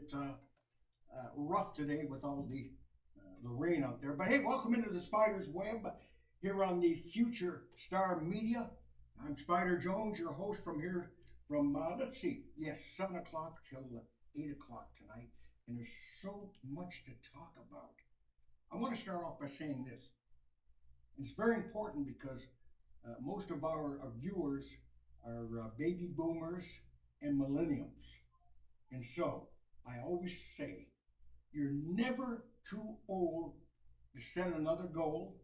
bit rough today with all the rain out there. But hey, welcome into the Spider's Web here on the Future Star Media. I'm Spider Jones, your host from here from, let's see, yes, 7 o'clock till 8 o'clock tonight. And there's so much to talk about. I want to start off by saying this. It's very important because most of our viewers are baby boomers and millennials. And so I always say, you're never too old to set another goal,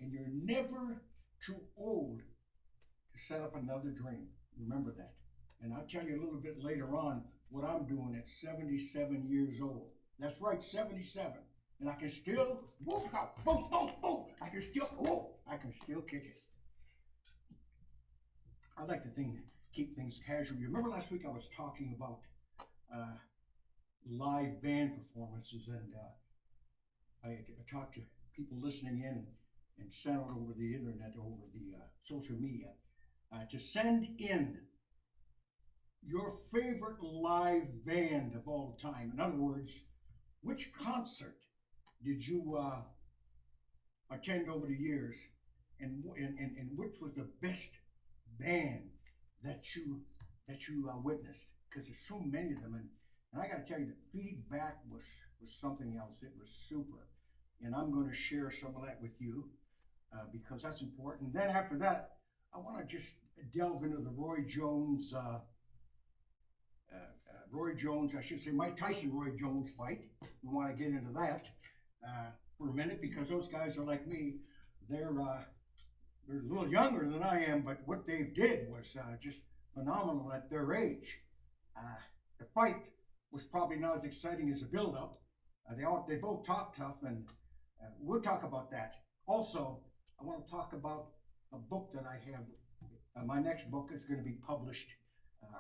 and you're never too old to set up another dream. Remember that. And I'll tell you a little bit later on what I'm doing at 77 years old. That's right, 77. And I can still, whoop, boom, boom, boom. I can still kick it. I like to keep things casual. You remember last week I was talking about live band performances, and I talked to people listening in and sent out over the internet, over the social media, to send in your favorite live band of all time. In other words, which concert did you attend over the years, and which was the best band that you witnessed? Because there's so many of them, and I got to tell you, the feedback was something else. It was super, and I'm going to share some of that with you because that's important. Then after that, I want to just delve into the Roy Jones, I should say Mike Tyson Roy Jones fight. We want to get into that for a minute, because those guys are like me. They're a little younger than I am, but what they did was just phenomenal at their age. The fight was probably not as exciting as the build-up. They both talk tough, and we'll talk about that. Also, I want to talk about a book that I have. My next book is going to be published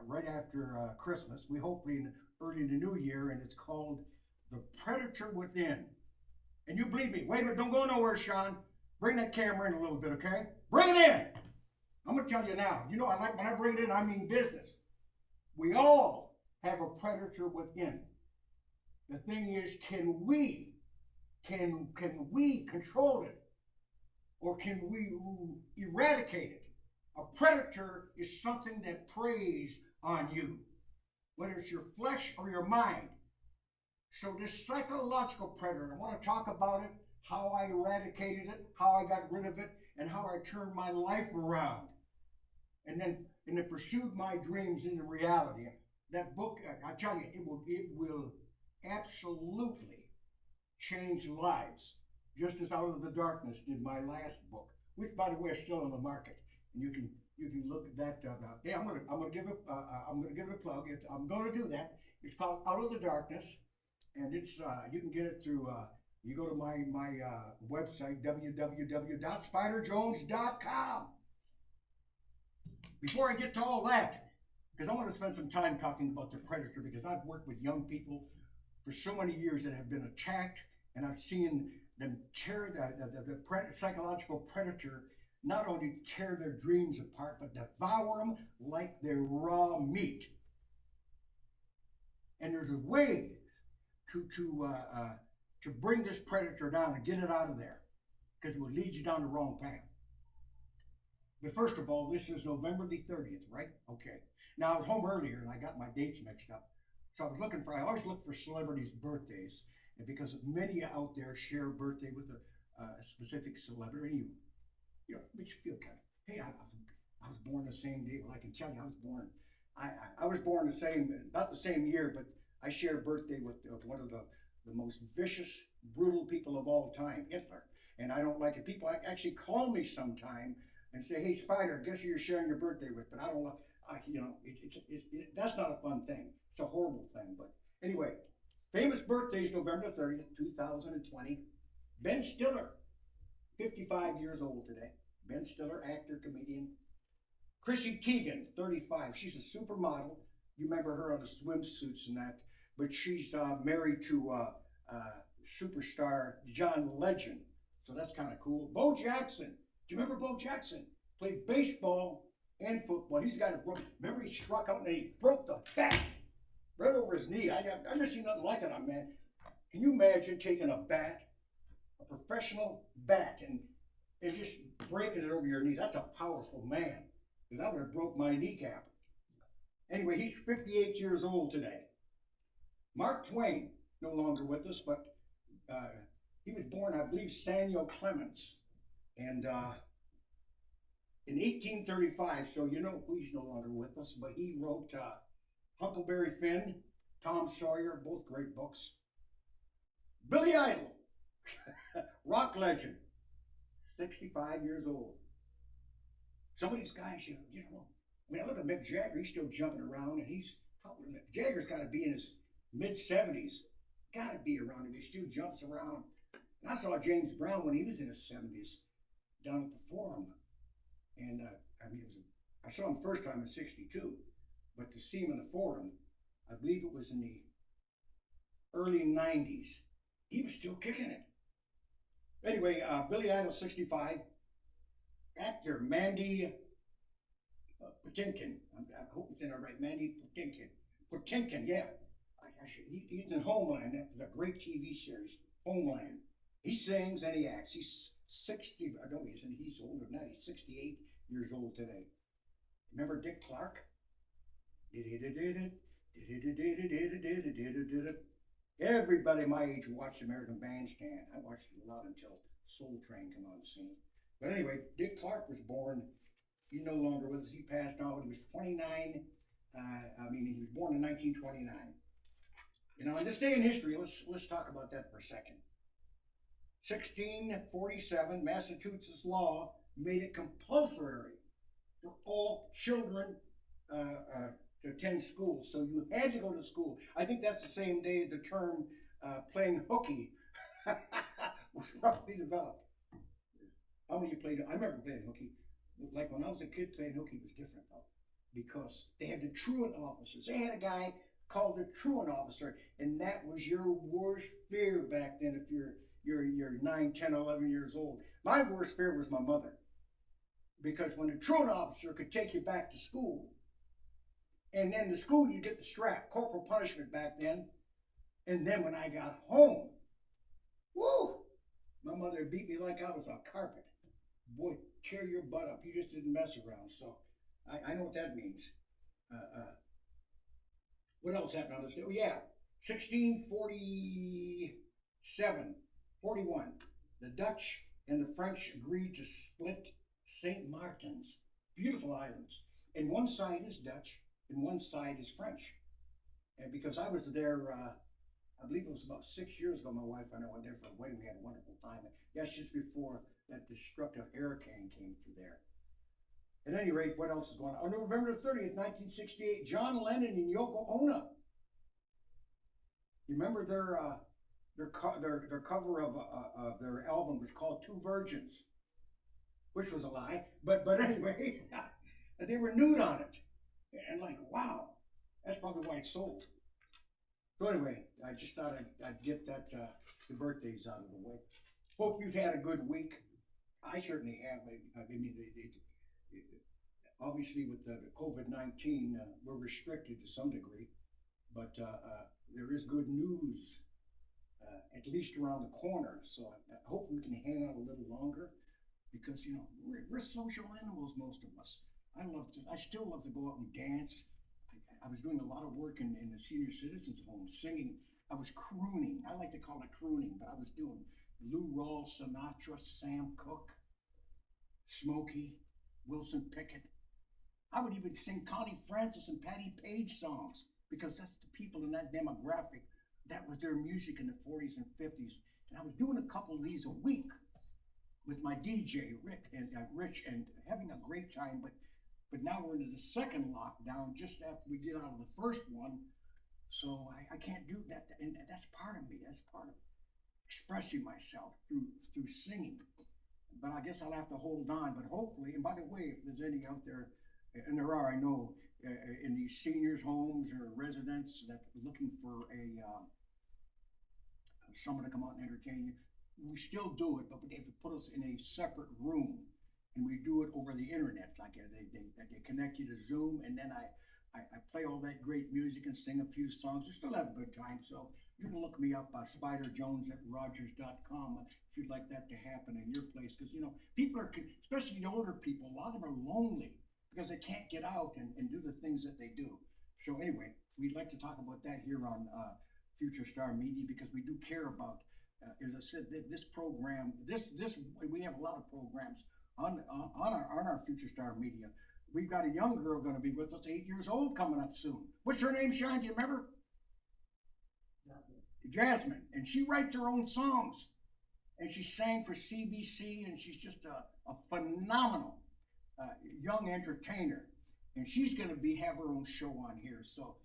right after Christmas. We hopefully early in the new year, and it's called The Predator Within. And you believe me, wait a minute, don't go nowhere, Sean. Bring that camera in a little bit, okay? Bring it in. I'm going to tell you now. You know, I like when I bring it in, I mean business. We all have a predator within. The thing is, can we control it, or can we eradicate it? A predator is something that preys on you, whether it's your flesh or your mind. So this psychological predator, I want to talk about it, how I eradicated it, how I got rid of it, and how I turned my life around, and then pursued my dreams into reality. That book, I tell you, it will absolutely change lives, just as Out of the Darkness did my last book, which, by the way, is still on the market, and you can look at that up. Yeah, I'm gonna give it a plug. I'm gonna do that. It's called Out of the Darkness, and it's you can get it through. You go to my website, www.spiderjones.com. Before I get to all that, because I want to spend some time talking about the predator, because I've worked with young people for so many years that have been attacked, and I've seen them tear the psychological predator not only tear their dreams apart, but devour them like they're raw meat. And there's a way to bring this predator down and get it out of there, because it would lead you down the wrong path. But first of all, this is November the 30th, right? Okay. Now, I was home earlier and I got my dates mixed up. So I always look for celebrities' birthdays, and because many out there share a birthday with a specific celebrity, you know, makes you feel kind of, hey, I was born the same day. Well, I can tell you, I was born the same, not the same year, but I share a birthday with one of the most vicious, brutal people of all time, Hitler. And I don't like it. People actually call me sometime and say, hey, Spider, guess who you're sharing your birthday with? But I don't, that's not a fun thing. It's a horrible thing. But anyway, famous birthdays, November 30th, 2020. Ben Stiller, 55 years old today. Ben Stiller, actor, comedian. Chrissy Teigen, 35. She's a supermodel. You remember her on the swimsuits and that. But she's married to superstar John Legend. So that's kind of cool. Bo Jackson. Do you remember Bo Jackson? Played baseball and football. He's got a broke. Remember he struck out and he broke the right over his knee. I never seen nothing like it on man. Can you imagine taking a bat, a professional bat, and just breaking it over your knee? That's a powerful man. Because that would have broke my kneecap. Anyway, he's 58 years old today. Mark Twain, no longer with us, but uh, he was born, I believe, Samuel Clemens. And in 1835, so you know he's no longer with us, but he wrote Huckleberry Finn, Tom Sawyer, both great books. Billy Idol, rock legend, 65 years old. Some of these guys, you know, I mean, I look at Mick Jagger, he's still jumping around, and Jagger's got to be in his mid 70s, got to be around him. He still jumps around. And I saw James Brown when he was in his 70s down at the Forum. And I mean, I saw him first time in 62, but to see him in the Forum, I believe it was in the early 90s, he was still kicking it. Anyway, Billy Idol, 65. Actor Mandy Patinkin. I hope it's in there right. Mandy Patinkin. Patinkin, yeah. He's in Homeland. That was a great TV series. Homeland. He sings and he acts. He's 60. I don't know, he's older than that. He's 68 years old today. Remember Dick Clark? Everybody my age watched American Bandstand. I watched it a lot until Soul Train came on the scene. But anyway, Dick Clark was born. He's no longer with us. He passed on when he was 29. He was born in 1929. You know, in this day in history, let's talk about that for a second. 1647, Massachusetts law made it compulsory for all children to attend school. So you had to go to school. I think that's the same day the term playing hooky was probably developed. How many of you played? I remember playing hooky. Like when I was a kid, playing hooky was different though, because they had the truant officers. They had a guy called the truant officer, and that was your worst fear back then. If you're 9, 10, 11 years old, my worst fear was my mother, because when the truant officer could take you back to school, and then the school you get the strap, corporal punishment back then, and then when I got home, woo, my mother beat me like I was on carpet. Boy, tear your butt up. You just didn't mess around. So I know what that means. What else happened on this day? Oh, yeah. 1647, 41. The Dutch and the French agreed to split St. Martin's. Beautiful islands. And one side is Dutch and one side is French. And because I was there, I believe it was about 6 years ago, my wife and I went there for a wedding. We had a wonderful time. That's just before that destructive hurricane came through there. At any rate, what else is going on? On November 30th, 1968, John Lennon and Yoko Ono. You remember their cover of their album was called Two Virgins, which was a lie. But anyway, they were nude on it. And like, wow, that's probably why it sold. So anyway, I just thought I'd get that the birthdays out of the way. Hope you've had a good week. I certainly have. I mean, obviously with the COVID-19, we're restricted to some degree, but there is good news, at least around the corner. So I hope we can hang out a little longer, because you know we're social animals, most of us. I still love to go out and dance. I was doing a lot of work in the senior citizens home, singing. I was crooning. I like to call it crooning, but I was doing Lou Rawls, Sinatra, Sam Cooke, Smokey, Wilson Pickett. I would even sing Connie Francis and Patti Page songs, because that's the people in that demographic. That was their music in the 40s and 50s. And I was doing a couple of these a week with my DJ, Rich, and having a great time. But now we're into the second lockdown, just after we get out of the first one. So I can't do that. And that's part of me. That's part of expressing myself through singing. But I guess I'll have to hold on. But hopefully, and by the way, if there's any out there, and there are, I know, in these seniors' homes or residents that are looking for someone to come out and entertain you, we still do it, but they have to put us in a separate room, and we do it over the internet. Like they connect you to Zoom, and then I play all that great music and sing a few songs. We still have a good time. So you can look me up, SpiderJones@Rogers.com, if you'd like that to happen in your place. Because, you know, people are, especially the older people, a lot of them are lonely because they can't get out and do the things that they do. So anyway, we'd like to talk about that here on Future Star Media because we do care about, as I said, this program. This we have a lot of programs on our Future Star Media. We've got a young girl going to be with us, 8 years old, coming up soon. What's her name, Sean? Do you remember? Jasmine. And she writes her own songs. And she sang for CBC, and she's just a phenomenal young entertainer. And she's going to have her own show on here. So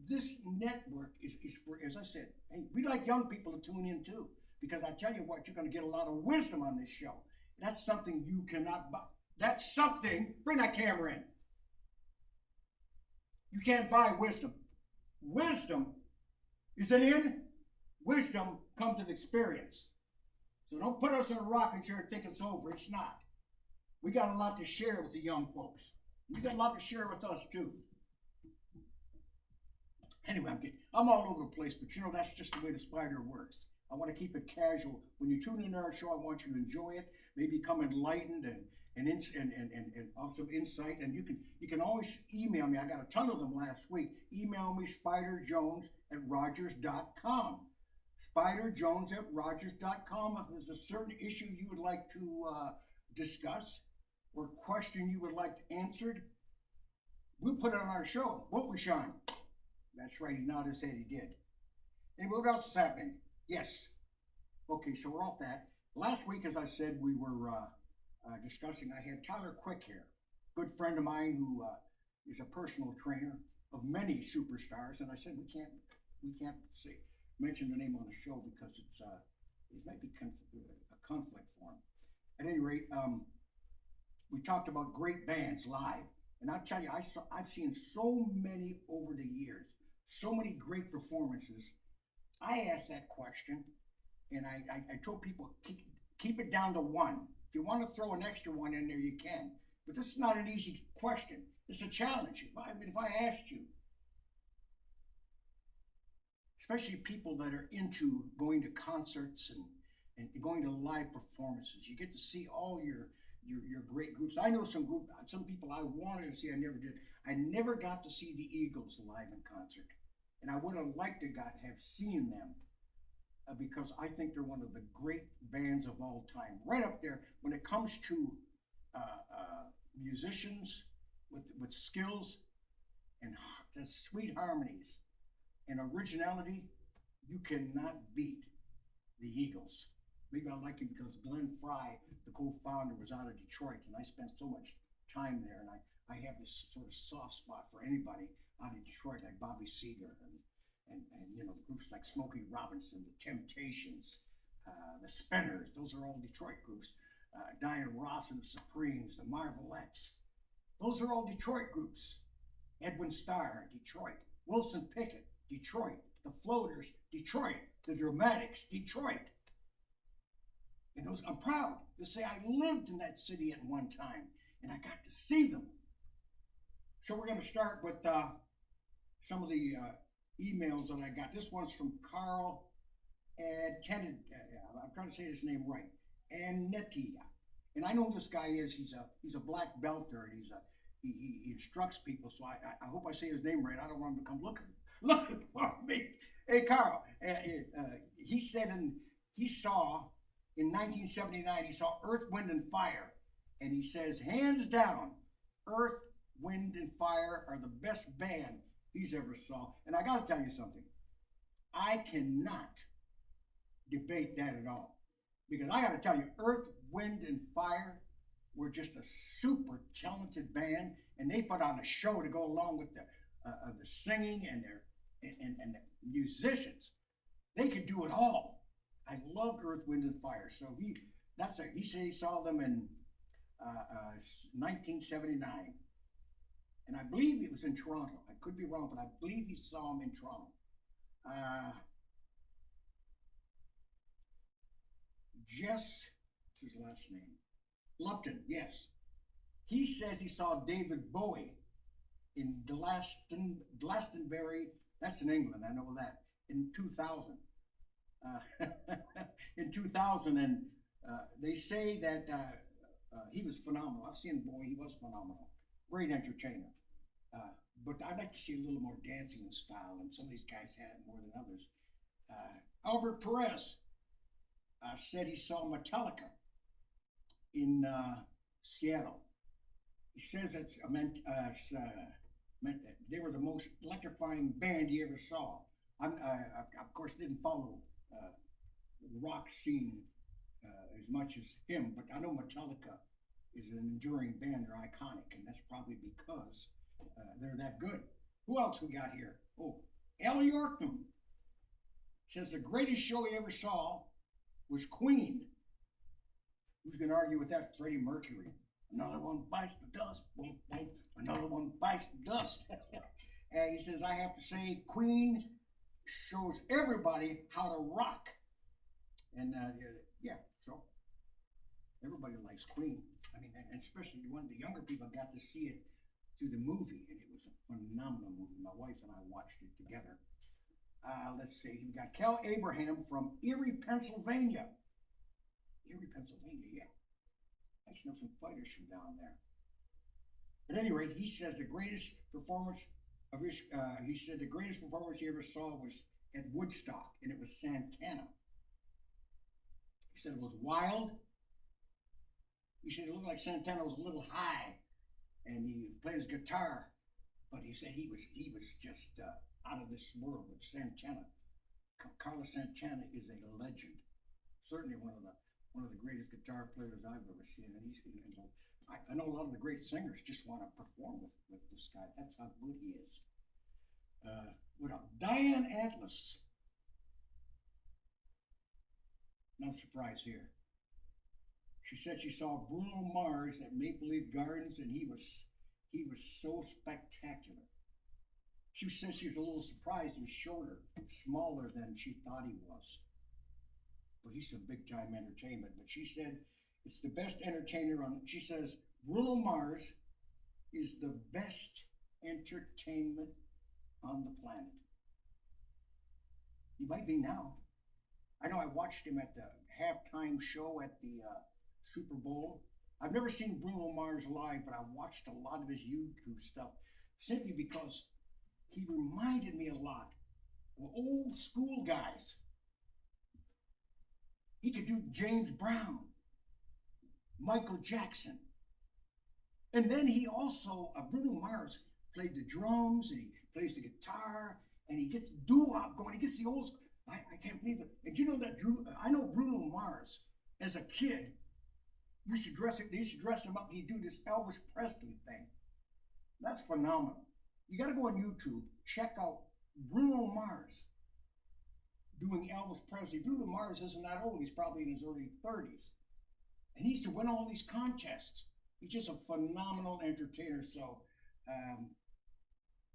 this network is for, as I said, hey, we like young people to tune in too. Because I tell you what, you're going to get a lot of wisdom on this show. That's something you cannot buy. That's something, bring that camera in. You can't buy wisdom. Wisdom is an in. Wisdom comes with experience. So don't put us in a rocking chair and think it's over. It's not. We got a lot to share with the young folks. You got a lot to share with us too. Anyway, I'm all over the place, but you know, that's just the way the Spider works. I want to keep it casual. When you tune in to our show, I want you to enjoy it, maybe become enlightened and of some insight. And you can always email me. I got a ton of them last week. Email me, SpiderJones@Rogers.com. SpiderJones@Rogers.com. If there's a certain issue you would like to discuss or question you would like answered, we'll put it on our show. Won't we, Sean? That's right. He nodded his head. He did. And what else is happening? Yes. Okay, so we're off that. Last week, as I said, we were discussing, I had Tyler Quick here, good friend of mine who is a personal trainer of many superstars, and I said we can't mention the name on the show because it might be a conflict for him. At any rate, we talked about great bands live, and I'll tell you, I've seen so many over the years, so many great performances. I asked that question, and I told people keep it down to one. If you want to throw an extra one in there, you can. But this is not an easy question. It's a challenge. If I asked you, especially people that are into going to concerts and going to live performances, you get to see all your great groups. I know some people I wanted to see, I never did. I never got to see the Eagles live in concert, and I would have liked to have seen them. Because I think they're one of the great bands of all time, right up there when it comes to musicians with skills and the sweet harmonies and originality. You cannot beat the Eagles. Maybe I like it because Glenn Frey, the co-founder, was out of Detroit, and I spent so much time there, and I have this sort of soft spot for anybody out of Detroit, like Bobby Seger and you know, the groups like Smokey Robinson, the Temptations, the Spinners. Those are all Detroit groups. Diana Ross and the Supremes, the Marvelettes. Those are all Detroit groups. Edwin Starr, Detroit. Wilson Pickett, Detroit. The Floaters, Detroit. The Dramatics, Detroit. And I'm proud to say I lived in that city at one time, and I got to see them. So we're going to start with some of the emails that I got. This one's from Carl I'm trying to say his name right. Anetia. And I know who this guy is. He's a black belter, and he instructs people. So I hope I say his name right. I don't want him to come looking for me. Hey, Carl. He said he saw in 1979 he saw Earth, Wind, and Fire, and he says hands down, Earth, Wind, and Fire are the best band he's ever saw. And I got to tell you something. I cannot debate that at all. Because I got to tell you, Earth, Wind, and Fire were just a super talented band, and they put on a show to go along with the singing and the musicians. They could do it all. I loved Earth, Wind, and Fire. So he said he saw them in 1979. And I believe it was in Toronto. I could be wrong, but I believe he saw him in Toronto. Jess, what's his last name? Lupton, yes. He says he saw David Bowie in Glastonbury. That's in England. I know that. In 2000, in 2000, and they say that he was phenomenal. I've seen the boy; he was phenomenal. Great entertainer. Uh, but I'd like to see a little more dancing style, and some of these guys had it more than others. Albert Perez said he saw Metallica in Seattle. He says it's meant that they were the most electrifying band he ever saw. Of course, didn't follow the rock scene as much as him, but I know Metallica is an enduring band. They're iconic, and that's probably because they're that good. Who else we got here? Oh, Al Yorkman says the greatest show he ever saw was Queen. Who's going to argue with that? Freddie Mercury. Another one bites the dust. Boom, boom. Another one bites the dust. And he says, I have to say, Queen shows everybody how to rock. And yeah, so everybody likes Queen. I mean, and especially when the younger people got to see it through the movie, and it was a phenomenal movie. My wife and I watched it together. Let's see, we got Cal Abraham from Erie, Pennsylvania. Erie, Pennsylvania, yeah. I should know some fighters from down there. At any rate, he says the greatest performance of his, he said the greatest performance he ever saw was at Woodstock, and it was Santana. He said it was wild. He said it looked like Santana was a little high, and he played his guitar, but he said he was just out of this world with Santana. Carlos Santana is a legend, certainly one of the greatest guitar players I've ever seen. And I know a lot of the great singers just want to perform with this guy. That's how good he is. What else? Diane Atlas. No surprise here. She said she saw Bruno Mars at Maple Leaf Gardens, and he was so spectacular. She said she was a little surprised. He was shorter, smaller than she thought he was. But he's some big time entertainment. But she said it's the best entertainer on. She says Bruno Mars is the best entertainment on the planet. He might be now. I know I watched him at the halftime show at the Super Bowl. I've never seen Bruno Mars live, but I watched a lot of his YouTube stuff simply because he reminded me a lot of old school guys. He could do James Brown, Michael Jackson. And then he also, Bruno Mars, played the drums, and he plays the guitar, and he gets doo-wop going. He gets the old, I can't believe it. And you know that I know Bruno Mars, as a kid, they used to dress him up, and he'd do this Elvis Presley thing. That's phenomenal. You got to go on YouTube, check out Bruno Mars doing Elvis Presley. Bruno Mars isn't that old. He's probably in his early 30s. And he used to win all these contests. He's just a phenomenal entertainer. So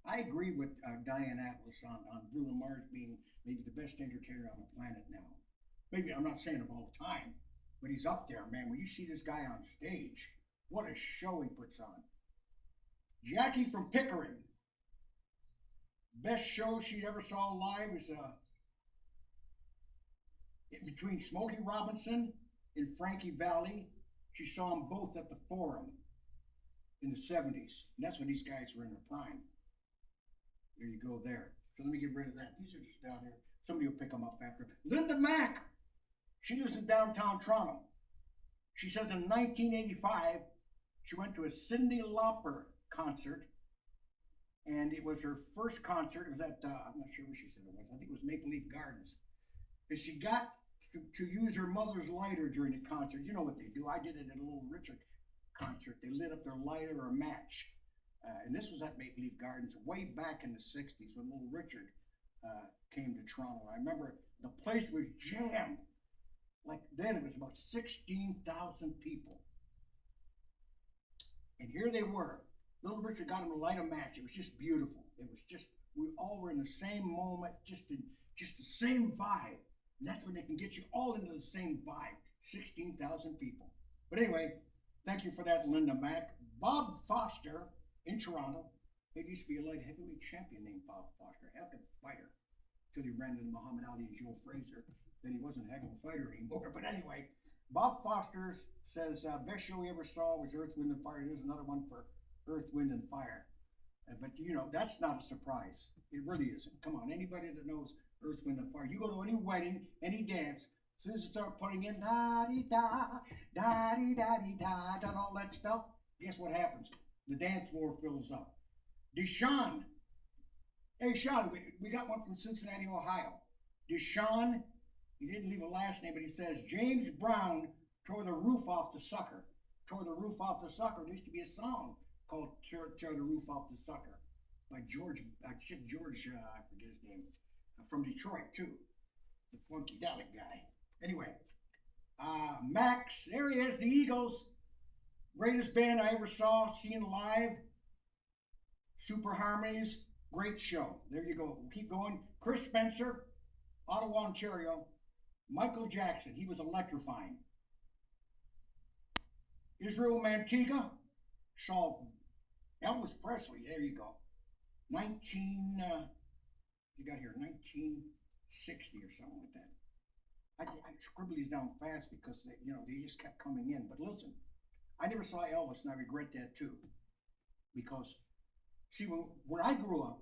I agree with Diane Atlas on Bruno Mars being maybe the best entertainer on the planet now. Maybe, I'm not saying of all time, but he's up there, man. When you see this guy on stage, what a show he puts on. Jackie from Pickering. Best show she ever saw live was between Smokey Robinson and Frankie Valli. She saw them both at the Forum in the 70s. And that's when these guys were in their prime. There you go there. So let me get rid of that. These are just down here. Somebody will pick them up after. Linda Mack. She lives in downtown Toronto. She says in 1985, she went to a Cyndi Lauper concert. And it was her first concert. It was at, I'm not sure what she said it was. I think it was Maple Leaf Gardens. And she got to use her mother's lighter during the concert. You know what they do. I did it at a Little Richard concert. They lit up their lighter or a match. And this was at Maple Leaf Gardens way back in the 60s when Little Richard came to Toronto. I remember the place was jammed. Like then it was about 16,000 people. And here they were. Little Richard got him to light a match. It was just beautiful. It was just, we all were in the same moment, just the same vibe. And that's when they can get you all into the same vibe. 16,000 people. But anyway, thank you for that, Linda Mack. Bob Foster in Toronto. There used to be a light heavyweight champion named Bob Foster, heck of a fighter, till he ran into Muhammad Ali and Joe Frazier. Then he wasn't a heck of a fighter anymore. But anyway, Bob Foster says, best show he ever saw was Earth, Wind, and Fire. There's another one for Earth, Wind, and Fire. But you know, that's not a surprise. It really isn't. Come on, anybody that knows Earth, Wind, and Fire, you go to any wedding, any dance, as soon as you start putting in da-dee-da, da-dee-da-dee-da, and all that stuff, guess what happens? The dance floor fills up. Deshaun. Hey, Sean, we got one from Cincinnati, Ohio. Deshaun, he didn't leave a last name, but he says, James Brown tore the roof off the sucker. Tore the roof off the sucker. There used to be a song called Tear the Roof Off the Sucker by George, I forget his name, from Detroit, too. The Funkadelic guy. Anyway, Max, there he is, the Eagles. Greatest band I ever saw, seen live. Super Harmonies, great show. There you go. We'll keep going. Chris Spencer, Ottawa, Ontario. Michael Jackson, he was electrifying. Israel Mantiga, saw Elvis Presley, there you go. You got here, 1960 or something like that. I scribble these down fast because they just kept coming in. But listen, I never saw Elvis, and I regret that too. Because, see, when I grew up,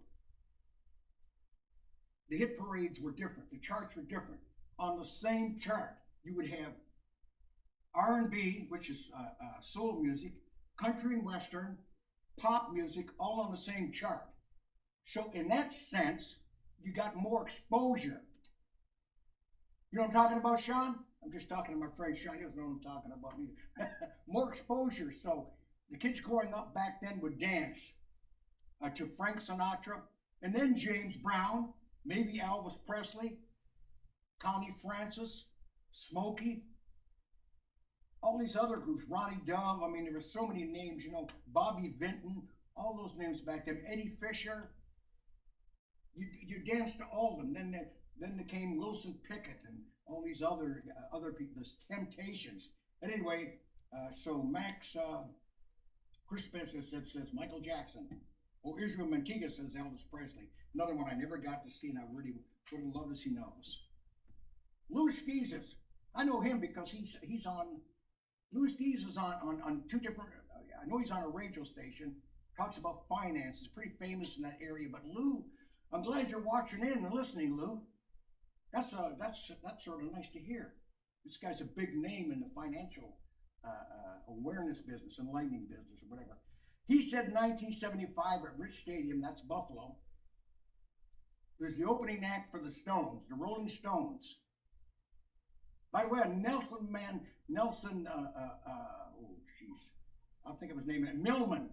the hit parades were different. The charts were different. On the same chart, you would have R&B, which is soul music, country and western, pop music, all on the same chart. So in that sense, you got more exposure. You know what I'm talking about, Sean? I'm just talking to my friend Sean. He doesn't know what I'm talking about either. More exposure. So the kids growing up back then would dance to Frank Sinatra, and then James Brown, maybe Elvis Presley, Connie Francis, Smokey, all these other groups, Ronnie Dove. I mean, there were so many names, Bobby Vinton, all those names back then, Eddie Fisher. You danced to all of them. Then came Wilson Pickett and all these other people, this Temptations. And anyway, so Max, Chris Spencer says Michael Jackson. Oh, Israel Mantiga says Elvis Presley. Another one I never got to see, and I really would have loved to see Elvis. Lou Skeezes. I know him because he's on. Lou Skeezes is on two different. I know he's on a radio station. Talks about finance. He's pretty famous in that area. But Lou, I'm glad you're watching in and listening, Lou. That's sort of nice to hear. This guy's a big name in the financial awareness business, enlightening business, or whatever. He said 1975 at Rich Stadium, that's Buffalo, there's the opening act for the Stones, the Rolling Stones. By the way, I'll think of his name, Millman.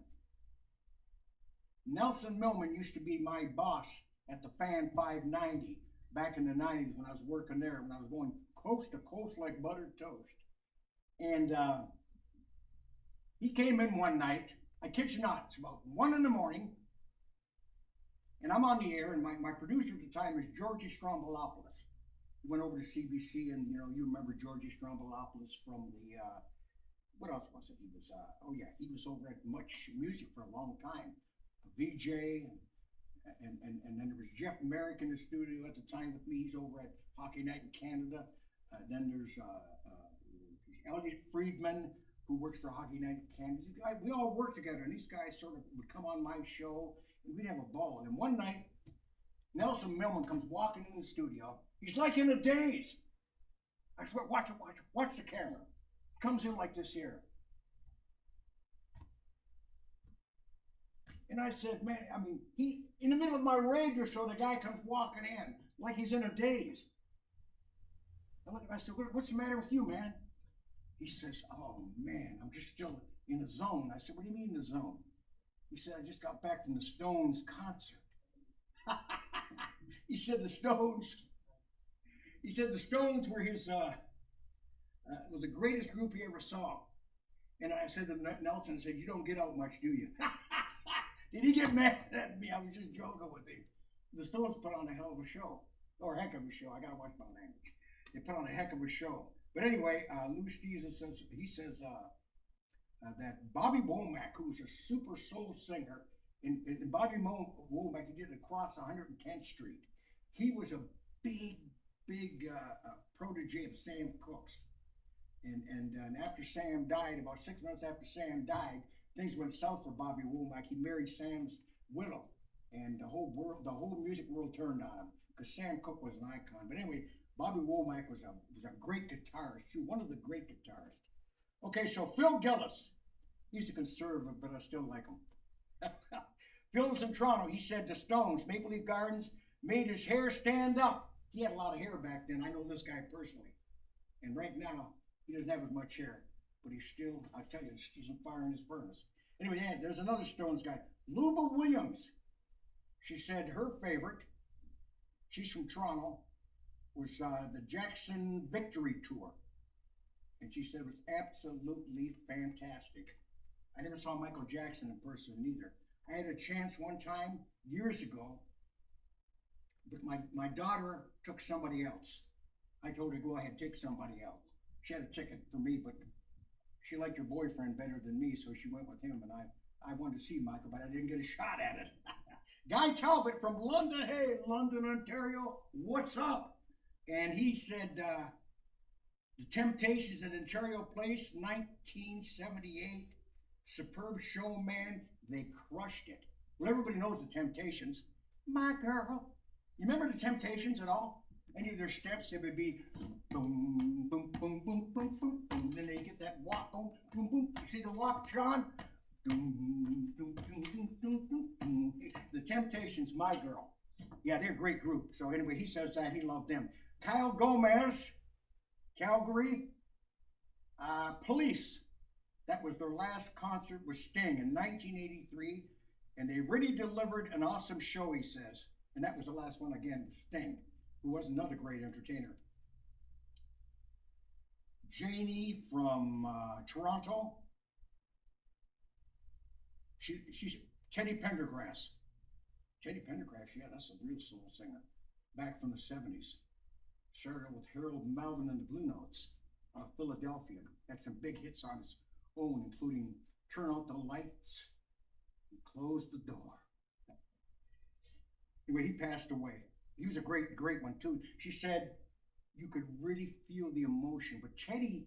Nelson Millman used to be my boss at the Fan 590 back in the 90s when I was working there, when I was going coast to coast like buttered toast. And he came in one night, I kid you not, it's about 1 in the morning, and I'm on the air, and my producer at the time is Georgie Strombolopoulos. He went over to CBC, and you remember Georgie Strombolopoulos from the, what else was it? He was, he was over at Much Music for a long time, a VJ, and then there was Jeff Merrick in the studio at the time with me. He's over at Hockey Night in Canada. Then there's Elliot Friedman, who works for Hockey Night in Canada. We all worked together, and these guys sort of would come on my show, and we'd have a ball. And then one night, Nelson Millman comes walking in the studio. He's like in a daze. I swear, watch the camera. Comes in like this here. And I said, man, I mean, he in the middle of my radio show, the guy comes walking in like he's in a daze. I said, what's the matter with you, man? He says, oh man, I'm just still in the zone. I said, what do you mean in the zone? He said, I just got back from the Stones concert. He said the Stones were his was the greatest group he ever saw. And I said to Nelson, I said, you don't get out much, do you? Did he get mad at me? I was just joking with him. The Stones put on a hell of a show, or a heck of a show. I gotta watch my language. They put on a heck of a show. But anyway, Lou Skeezes says that Bobby Womack, who's a super soul singer And Bobby Womack, he did it across 110th Street. He was a big, big protege of Sam Cooke's. And after Sam died, about 6 months after Sam died, things went south for Bobby Womack. He married Sam's widow, and the whole music world turned on him because Sam Cooke was an icon. But anyway, Bobby Womack was a great guitarist too, one of the great guitarists. Okay, so Phil Gillis, he's a conservative, but I still like him. Phil was in Toronto. He said the Stones, Maple Leaf Gardens, made his hair stand up. He had a lot of hair back then. I know this guy personally, and right now he doesn't have as much hair, but he's still, I tell you, he's on fire in his furnace. Anyway, yeah, there's another Stones guy, Luba Williams. She said her favorite, she's from Toronto, was the Jackson Victory Tour. And she said it was absolutely fantastic. I never saw Michael Jackson in person either. I had a chance one time, years ago, but my daughter took somebody else. I told her, go ahead, take somebody else. She had a ticket for me, but she liked her boyfriend better than me, so she went with him, and I wanted to see Michael, but I didn't get a shot at it. Guy Talbot from London, hey, London, Ontario, what's up? And he said, the Temptations at Ontario Place, 1978, superb show, man, they crushed it. Well, everybody knows the Temptations. My girl. You remember the Temptations at all? Any of their steps, it would be boom, boom, boom, boom, boom, boom, boom. Then they get that walk, boom, boom, boom. You see the walk, John? Doom, doom, doom, doom, doom, doom, doom. The Temptations, my girl. Yeah, they're a great group. So anyway, he says that he loved them. Kyle Gomez, Calgary, Police. That was their last concert with Sting in 1983, and they really delivered an awesome show, he says. And that was the last one again, Sting, who was another great entertainer. Janie from Toronto. She's Teddy Pendergrass. Teddy Pendergrass, yeah, that's a real soul singer. Back from the 70s. Started out with Harold Melvin and the Blue Notes out of Philadelphia. Had some big hits on his own, including Turn Out the Lights and Close the Door. Anyway, he passed away. He was a great, great one too. She said you could really feel the emotion. But Teddy,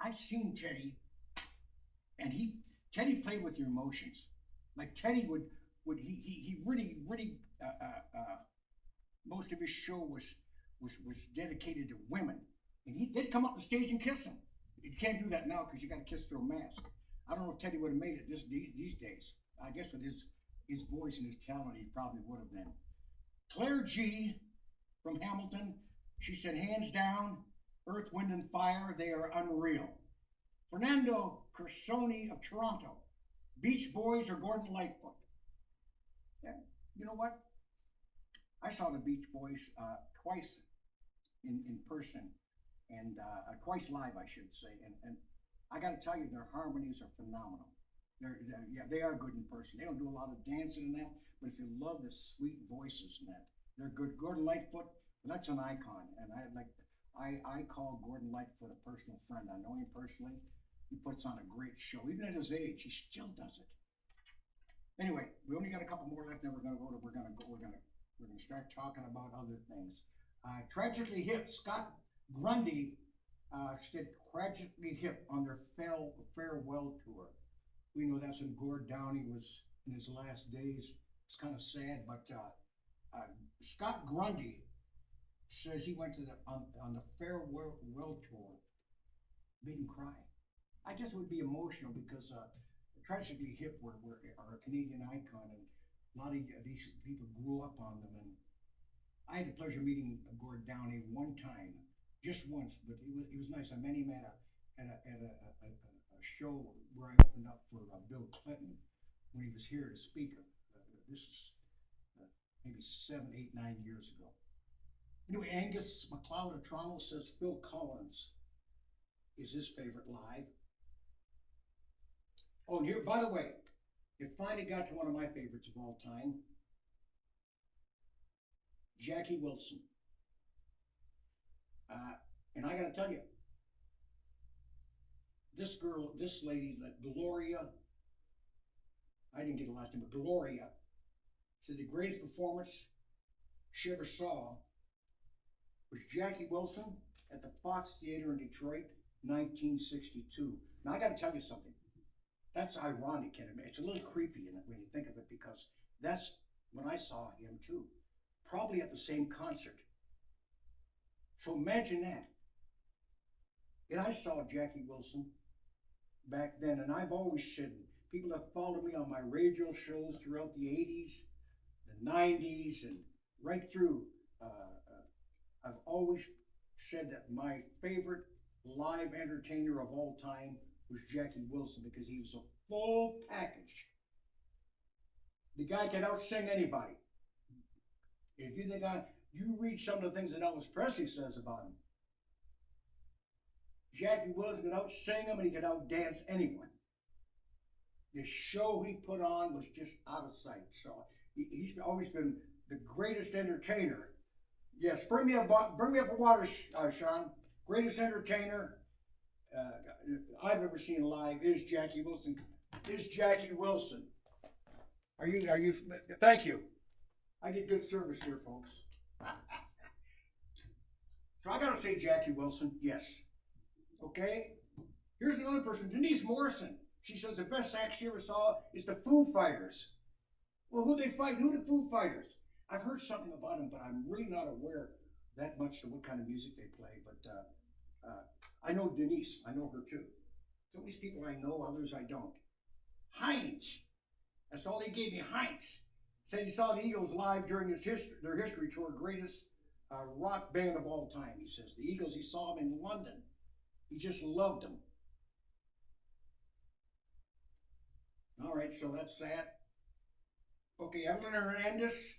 I've seen Teddy, and Teddy played with your emotions. Like Teddy would he really most of his show was dedicated to women, and he did come up the stage and kiss them. You can't do that now because you got to kiss through a mask. I don't know if Teddy would have made it these days. I guess with his voice and his talent, he probably would have been. Claire G. from Hamilton, she said, hands down, Earth, Wind, and Fire, they are unreal. Fernando Cursoni of Toronto, Beach Boys or Gordon Lightfoot. Yeah, you know what? I saw the Beach Boys twice in person, and twice live, I should say. And I got to tell you, their harmonies are phenomenal. Yeah, they are good in person. They don't do a lot of dancing and that, but if you love the sweet voices and that, they're good. Gordon Lightfoot, well, that's an icon, and I call Gordon Lightfoot a personal friend. I know him personally. He puts on a great show, even at his age. He still does it. Anyway, we only got a couple more left. Then we're gonna start talking about other things. Tragically Hip, Scott Grundy said Tragically Hip on their farewell tour. We know that's when Gord Downey was in his last days. It's kind of sad, but Scott Grundy says he went to on the farewell tour, made him cry. I just would be emotional because Tragically Hip are a Canadian icon, and a lot of these people grew up on them. And I had the pleasure of meeting Gord Downey one time, just once, but it was nice. I met him at a show where I opened up for Bill Clinton when he was here to speak. This is maybe 7, 8, 9 years ago. Anyway, Angus McLeod of Toronto says Phil Collins is his favorite live. Oh, and here, by the way, it finally got to one of my favorites of all time, Jackie Wilson. And I gotta tell you, this lady, Gloria I didn't get the last name, but Gloria, said the greatest performance she ever saw was Jackie Wilson at the Fox Theater in Detroit, 1962. Now I got to tell you something. That's ironic, and it's a little creepy when you think of it, because that's when I saw him too, probably at the same concert. So imagine that. And I saw Jackie Wilson back then, and I've always said, people have followed me on my radio shows throughout the 80s, the 90s, and right through. I've always said that my favorite live entertainer of all time was Jackie Wilson, because he was a full package. The guy can out-sing anybody. If you think you read some of the things that Elvis Presley says about him. Jackie Wilson could out-sing him, and he could out-dance anyone. The show he put on was just out of sight. So he's always been the greatest entertainer. Yes, bring me up a water, Sean. Greatest entertainer I've ever seen live is Jackie Wilson. Is Jackie Wilson. Are you? Thank you. I get good service here, folks. So I gotta say Jackie Wilson, yes. Okay? Here's another person, Denise Morrison. She says the best act she ever saw is the Foo Fighters. Well, who they fight? Who the Foo Fighters? I've heard something about them, but I'm really not aware that much of what kind of music they play. But I know Denise. I know her too. Some of these people I know, others I don't. Heinz. That's all they gave me, Heinz. Said he saw the Eagles live during their history tour, greatest rock band of all time, he says. The Eagles, he saw them in London. He just loved them. All right, so that's that. Okay, Evelyn Hernandez,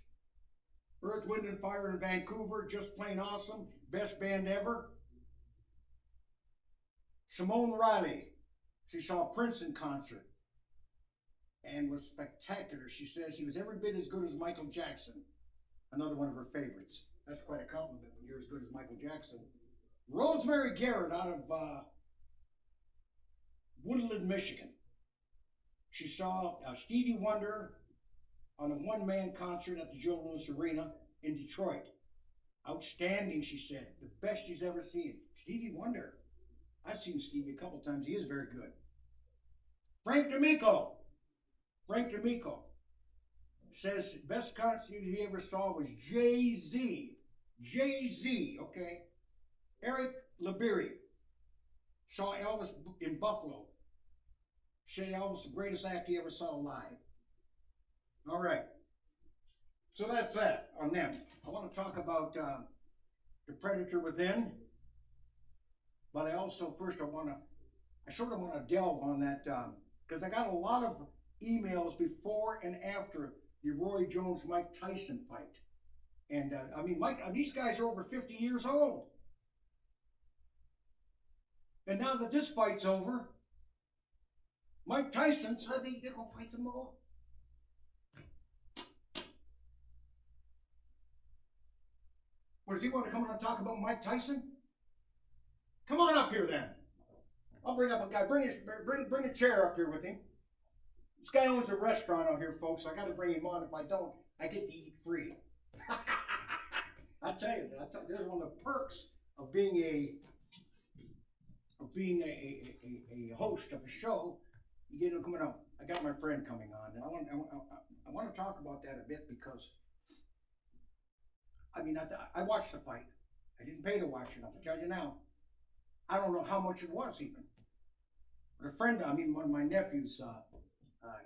Earth, Wind, and Fire in Vancouver, just plain awesome. Best band ever. Simone Riley, she saw Prince in concert and was spectacular. She says he was every bit as good as Michael Jackson. Another one of her favorites. That's quite a compliment when you're as good as Michael Jackson. Rosemary Garrett out of Woodland, Michigan. She saw Stevie Wonder on a one-man concert at the Joe Louis Arena in Detroit. Outstanding, she said. The best she's ever seen. Stevie Wonder. I've seen Stevie a couple times. He is very good. Frank D'Amico. Frank D'Amico says best concert he ever saw was Jay-Z. Jay-Z, okay? Eric Labiri saw Elvis in Buffalo. Said Elvis the greatest act he ever saw live. All right. So that's that on them. I want to talk about the Predator Within, but I also I sort of want to delve on that because I got a lot of emails before and after the Roy Jones-Mike Tyson fight. And I mean, these guys are over 50 years old. And now that this fight's over, Mike Tyson says they're going to fight some more. Or does he want to come on and talk about Mike Tyson? Come on up here then. I'll bring up a guy. Bring a chair up here with him. This guy owns a restaurant out here, folks. I got to bring him on. If I don't, I get to eat free. I tell you, there's one of the perks of being a host of a show. You get him coming up. I got my friend coming on, and I want to talk about that a bit because I mean I watched the fight. I didn't pay to watch it. I'll tell you now. I don't know how much it was even. But one of my nephews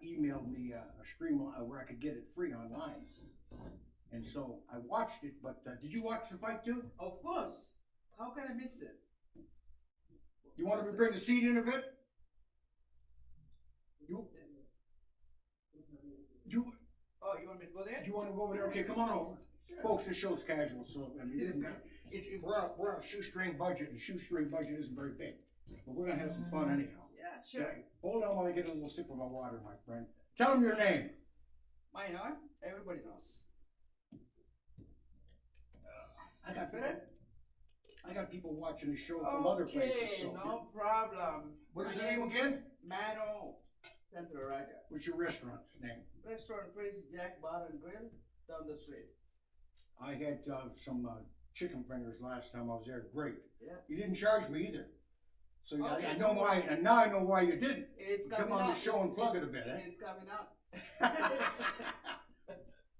emailed me a stream where I could get it free online. And so I watched it, but did you watch the fight too? Of course. How can I miss it? You want to bring the seat in a bit? Oh, you want me to go there? You want to go over there? Okay, come on over. Sure. Folks, this show's casual, so I mean, we're on a shoestring budget, and the shoestring budget isn't very big. But we're going to have some fun anyhow. Yeah, sure. Okay, hold on while I get a little sip of my water, my friend. Tell them your name. My name? Everybody knows. I got people watching the show from other places. Okay, So no problem. what is your name again? Mano. Central Raja. What's your restaurant's name? Restaurant Crazy Jack Bar and Grill down the street. I had some chicken fingers last time I was there. Great. Yeah. You didn't charge me either. So Okay, I know no why, worries. and now I know why you didn't. It's Come coming on up. the show and plug it a bit, eh? It's coming up.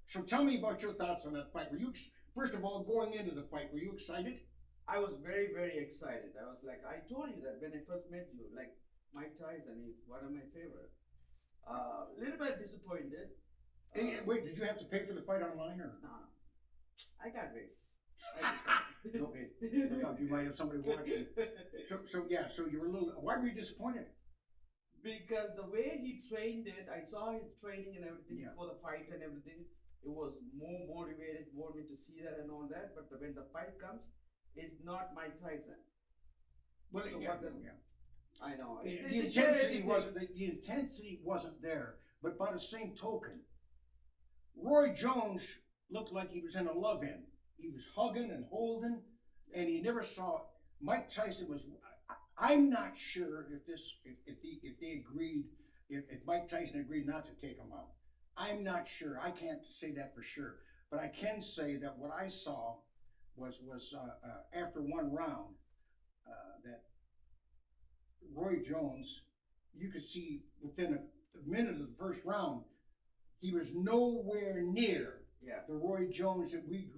So tell me about your thoughts on that fight. Were you, first of all, going into the fight, were you excited? I was very, very excited. I was like, I told you that when I first met you, like Mike Tyson is one of my favorite. A little bit disappointed. Hey, wait, did you have to pay for the fight online or? No, I got race. Okay. You might have somebody watching. So yeah, so you were a little, why were you disappointed? Because the way he trained it, I saw his training and everything Yeah. before the fight and everything. It was more motivated, wanted me to see that and all that. But when the fight comes, it's not Mike Tyson. Well, So yeah, what does- yeah. I know. The It's a intensity charity wasn't, thing. the intensity wasn't there, but by the same token, Roy Jones looked like he was in a love-in. He was hugging and holding, and he never saw, Mike Tyson was, I'm not sure if they agreed, if Mike Tyson agreed not to take him out. I'm not sure. I can't say that for sure, but I can say that what I saw was after one round, that Roy Jones, you could see within a minute of the first round, he was nowhere near Yeah. the Roy Jones that we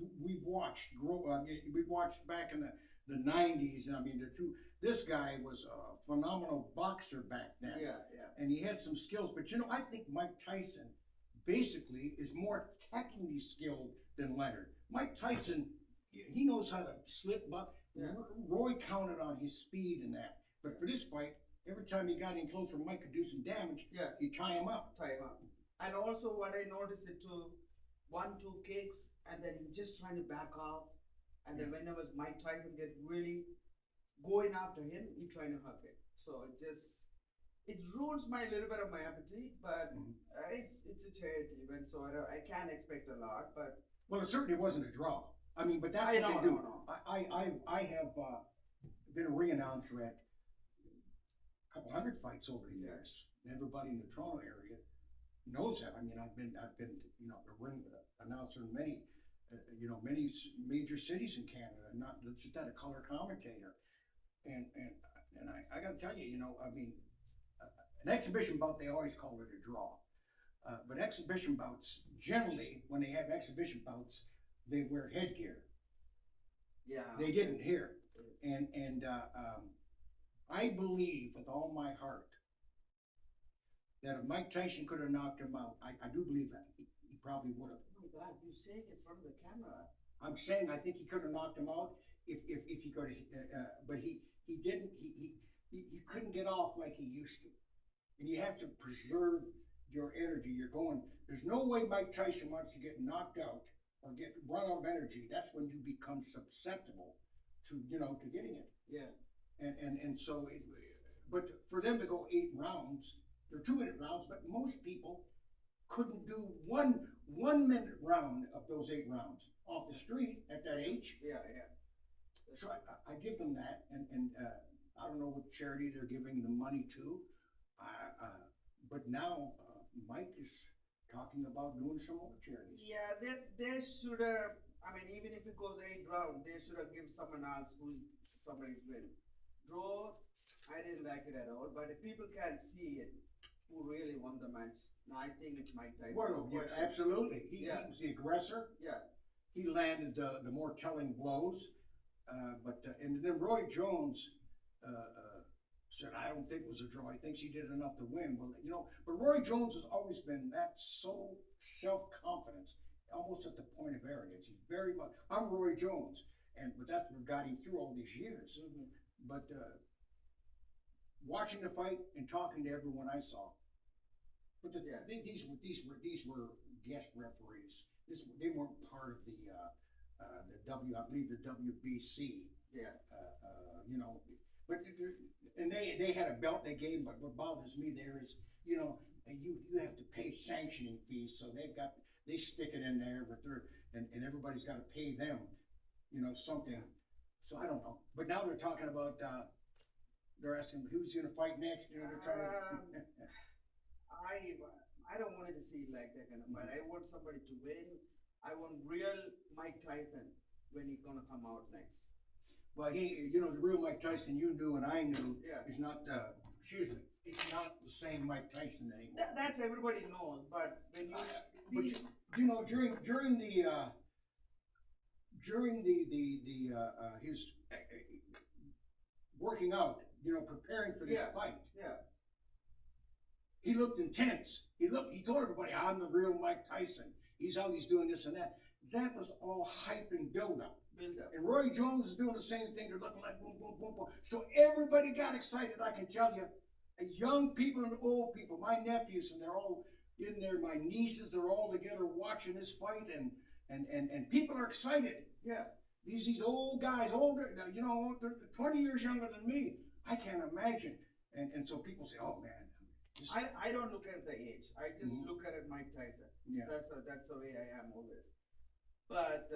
watched grow. We watched back in the '90s. I mean, this guy was a phenomenal boxer back then. Yeah, yeah. And he had some skills. But you know, I think Mike Tyson basically is more technically skilled than Leonard. Mike Tyson, he knows how to slip, but Yeah. Roy counted on his speed and that. But for this fight, every time he got in closer, Mike could do some damage. Yeah. He'd tie him up. Time up. And also what I noticed it too, 1-2 kicks and then he just trying to back off. And then whenever Mike Tyson get really going after him, he trying to hug it. So it ruins my little bit of my appetite, but it's a charity event, so I can't expect a lot. But Well, it certainly wasn't a draw. I mean, but that's I what know, they do. no. I have been a ring announcer at a couple hundred fights over the years. Everybody in the Toronto area knows that. I mean, I've been you know, a ring announcer in many many major cities in Canada, not just that, a color commentator. And I got to tell you, I mean, an exhibition bout, they always call it a draw. But exhibition bouts, generally, when they have exhibition bouts, they wear headgear. yeah. They didn't here. And I believe with all my heart that if Mike Tyson could have knocked him out, I do believe that. He probably would have. Oh my God, you say it in front of the camera. I'm saying I think he could have knocked him out if he could have, but he didn't. He couldn't get off like he used to. And you have to preserve your energy. You're going. There's no way Mike Tyson wants to get knocked out or get run out of energy. That's when you become susceptible to to getting it. Yeah. And so, but for them to go 8 rounds, they're 2-minute rounds, but most people couldn't do one 1-minute round of those 8 rounds off the street at that age. Yeah. So I give them that, and I don't know what charity they're giving the money to, but now Mike is talking about doing some more charities. Yeah, they should have. I mean, even if it goes 8 rounds, they should have given someone else who's somebody's winning. Draw, I didn't like it at all. But if people can't see it, who really won the match? Now I think it's Mike Tyson. Well, yeah, absolutely. He was the aggressor. Yeah. He landed the more telling blows, and then Roy Jones said, "I don't think it was a draw. He thinks he did enough to win." Well, but Roy Jones has always been that so self-confidence, almost at the point of arrogance. He's very much. I'm Roy Jones, but that's what got him through all these years. Mm-hmm. But watching the fight and talking to everyone I saw, but these were guest referees. They weren't part of the I believe the WBC. Yeah. But and they had a belt they gave. But what bothers me there is you have to pay sanctioning fees, so they stick it in there, but and everybody's got to pay them, something. So I don't know. But now they're talking about they're asking who's going to fight next. They're trying to. I don't want to see like that kind of fight. I want somebody to win. I want real Mike Tyson when he's gonna come out next. Well, the real Mike Tyson you knew and I knew Yeah. is not, excuse me, it's not the same Mike Tyson anymore. That's everybody knows, but when you But see, during his working out, preparing for this Yeah. fight, yeah, he looked intense. He told everybody, I'm the real Mike Tyson. He's out, he's doing this and that. That was all hype and build up. build up. And Roy Jones is doing the same thing. They're looking like boom, boom, boom, boom. So everybody got excited, I can tell you. Young people and old people, my nephews, and they're all in there, my nieces are all together watching this fight, and people are excited. Yeah, These old guys, older, they're 20 years younger than me. I can't imagine. And so people say, oh man. I don't look at the age. I just Mhm. look at it Mike Tyson. Yeah. That's the way I am always. But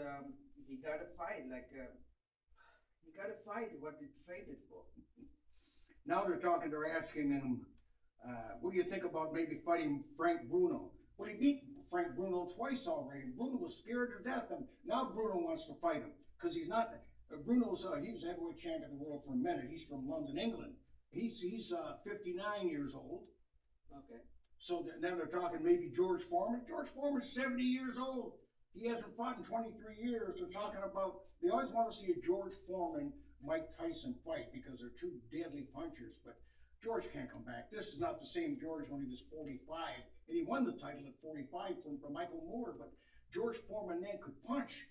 he got to fight he got to fight what he traded for. Now they're asking him, what do you think about maybe fighting Frank Bruno? Well, he beat Frank Bruno twice already. Bruno was scared to death, and now Bruno wants to fight him because he's not. Bruno's he was heavyweight champion of the world for a minute. He's from London, England. He's 59 years old. Okay. So now they're talking maybe George Foreman. George Foreman's 70 years old. He hasn't fought in 23 years. They're talking about, they always want to see a George Foreman, Mike Tyson fight because they're two deadly punchers. But George can't come back. This is not the same George when he was 45. And he won the title at 45 from Michael Moore. But George Foreman then could punch.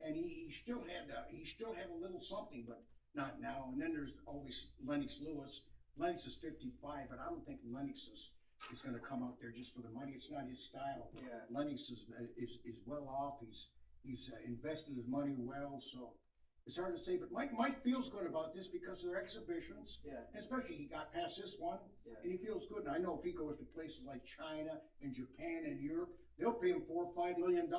And he still had a little something, but not now. And then there's always Lennox Lewis. Lennox is 55, but I don't think Lennox is going to come out there just for the money. It's not his style. Yeah. Lennox is well off. He's invested his money well, so it's hard to say. But Mike feels good about this because they're exhibitions. Yeah. Especially he got past this one, Yeah. and he feels good. And I know if he goes to places like China and Japan and Europe, they'll pay him $4 or $5 million.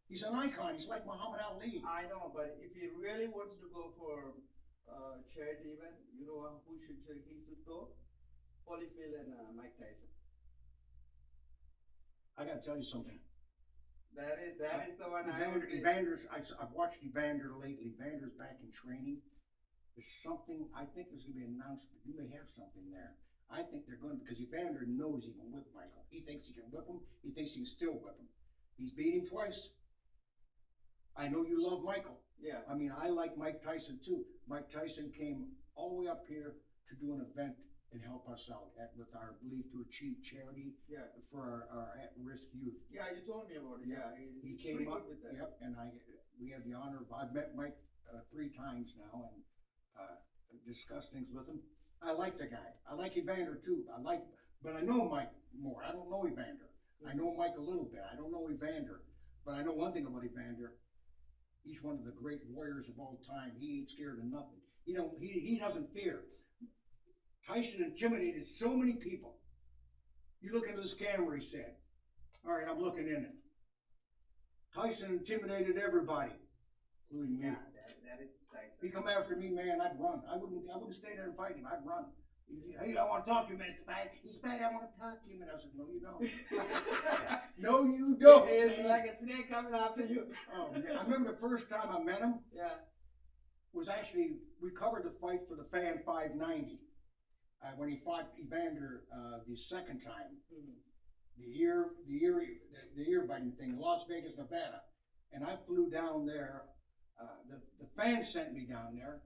He's an icon. He's like Muhammad Ali. I know, but if he really wants to go for charity event, you know who he should go? Holyfield and Mike Tyson. I got to tell you something. That is the one I've watched Evander lately. Evander's back in training. There's something, I think there's going to be an announcement. You may have something there. I think they're going to, because Evander knows he can whip Michael. He thinks he can whip him. He thinks he can still whip him. He's beat him twice. I know you love Michael. Yeah. I mean, I like Mike Tyson too. Mike Tyson came all the way up here to do an event and help us out with our Believe to Achieve charity. Yeah. For our at-risk youth. Yeah, you told me about it. Yeah, He he's came pretty up good with that. Yep, and we had the honor of, I've met Mike 3 times now and discussed things with him. I like the guy. I like Evander too. But I know Mike more. I don't know Evander. I know Mike a little bit. I don't know Evander. But I know one thing about Evander. He's one of the great warriors of all time. He ain't scared of nothing. He doesn't fear. Tyson intimidated so many people. You look into this camera, he said. All right, I'm looking in it. Tyson intimidated everybody, including me. Yeah, that is Tyson. If he come after me, man, I'd run. I wouldn't stay there and fight him. I'd run. Hey, I want to talk to you, man. It's bad. He's bad. I want to talk to you, man. I said, no, you don't. No, you don't. It's like a snake coming after you. Oh, man. I remember the first time I met him. Yeah. Was actually, we covered the fight for the Fan 590. When he fought Evander the second time. Mm-hmm. The ear biting thing, Las Vegas, Nevada. And I flew down there. The fans sent me down there.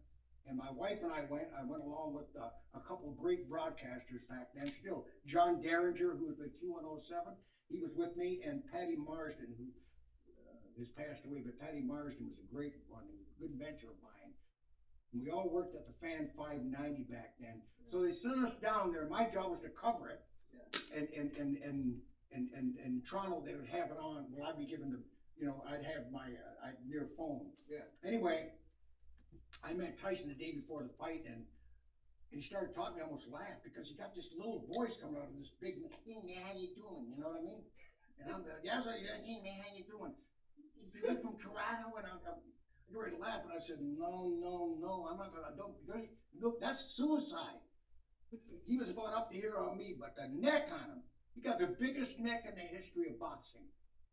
And my wife and I went along with a couple of great broadcasters back then still. John Derringer, who was with Q107, he was with me, and Patty Marsden, who has passed away, but Patty Marsden was a great one, he was a good mentor of mine. And we all worked at the Fan 590 back then. So they sent us down there. My job was to cover it. Yeah. And Toronto, they would have it on. Well, I'd be given the, I'd have my near phone. Yeah. Anyway, I met Tyson the day before the fight, and he started talking. I almost laughed because he got this little voice coming out of this big, hey man, how you doing? You know what I mean? And I'm going, yeah, hey man, how you doing? You're from Toronto, and I'm ready to laugh, and I said, no, I'm not gonna, look, that's suicide. He was about up to here on me, but the neck on him, He got the biggest neck in the history of boxing.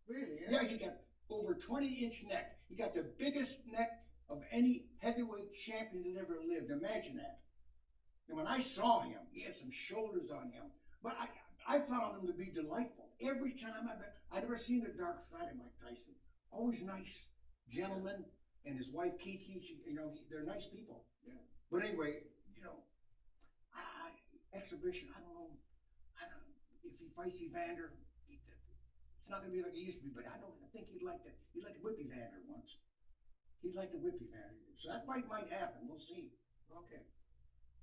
Really? Yeah, he got over 20-inch neck. He got the biggest neck of any heavyweight champion that ever lived. Imagine that. And when I saw him, he had some shoulders on him. But I found him to be delightful. Every time I've never seen a dark side of Mike Tyson. Always nice gentleman, and his wife Kiki, they're nice people. Yeah. But anyway, exhibition, I don't know if he fights Evander, it's not gonna be like it used to be, but I think he'd like to whip Evander once. He'd like to whip Evander. So that fight might happen, we'll see. Okay.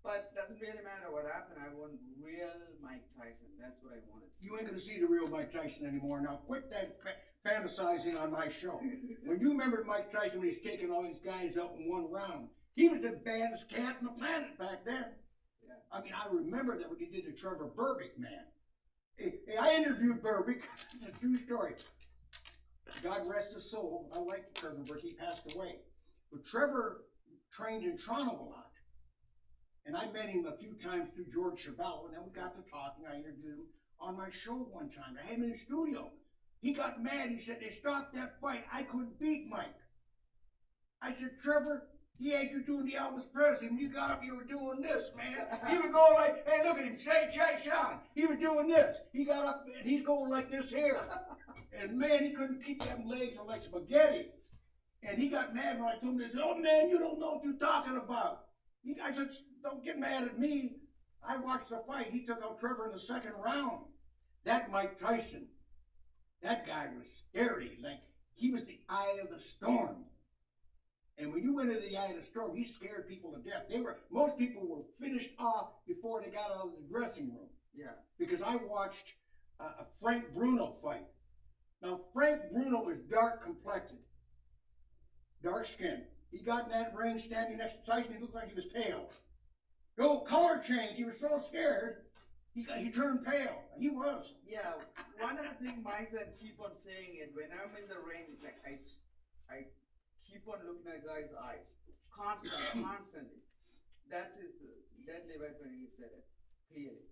But doesn't really matter what happened. I want real Mike Tyson. That's what I wanted. You ain't gonna see the real Mike Tyson anymore. Now quit that fantasizing on my show. When you remember Mike Tyson when he's taking all these guys out in one round, he was the baddest cat on the planet back then. Yeah. I mean, I remember that what he did to Trevor Berbick, man. Hey, I interviewed Berbick. It's a true story. God rest his soul. I liked Trevor Berbick. He passed away. But Trevor trained in Toronto a lot. And I met him a few times through George Chabot, and then we got to talking. I interviewed him on my show one time. I had him in the studio. He got mad. He said, they stopped that fight. I couldn't beat Mike. I said, Trevor, he had you doing the Elvis Presley. When you got up, you were doing this, man. He would go like, hey, look at him, Sean. He was doing this. He got up, and he's going like this here. And, man, he couldn't keep them legs on like spaghetti. And he got mad when I told him, he said, oh, man, you don't know what you're talking about. I said, don't get mad at me. I watched the fight. He took out Trevor in the second round. That Mike Tyson, that guy was scary. Like, he was the eye of the storm. And when you went into the eye of the storm, he scared people to death. Most people were finished off before they got out of the dressing room. Yeah. Because I watched a Frank Bruno fight. Now, Frank Bruno was dark complected, dark skinned. He got in that ring standing next to Tyson. He looked like he was pale. No color change. He was so scared. He turned pale. He was. Yeah. One of the things my son keep on saying it when I'm in the ring, like I keep on looking at guy's eyes constantly. That's his deadly weapon. He said it clearly.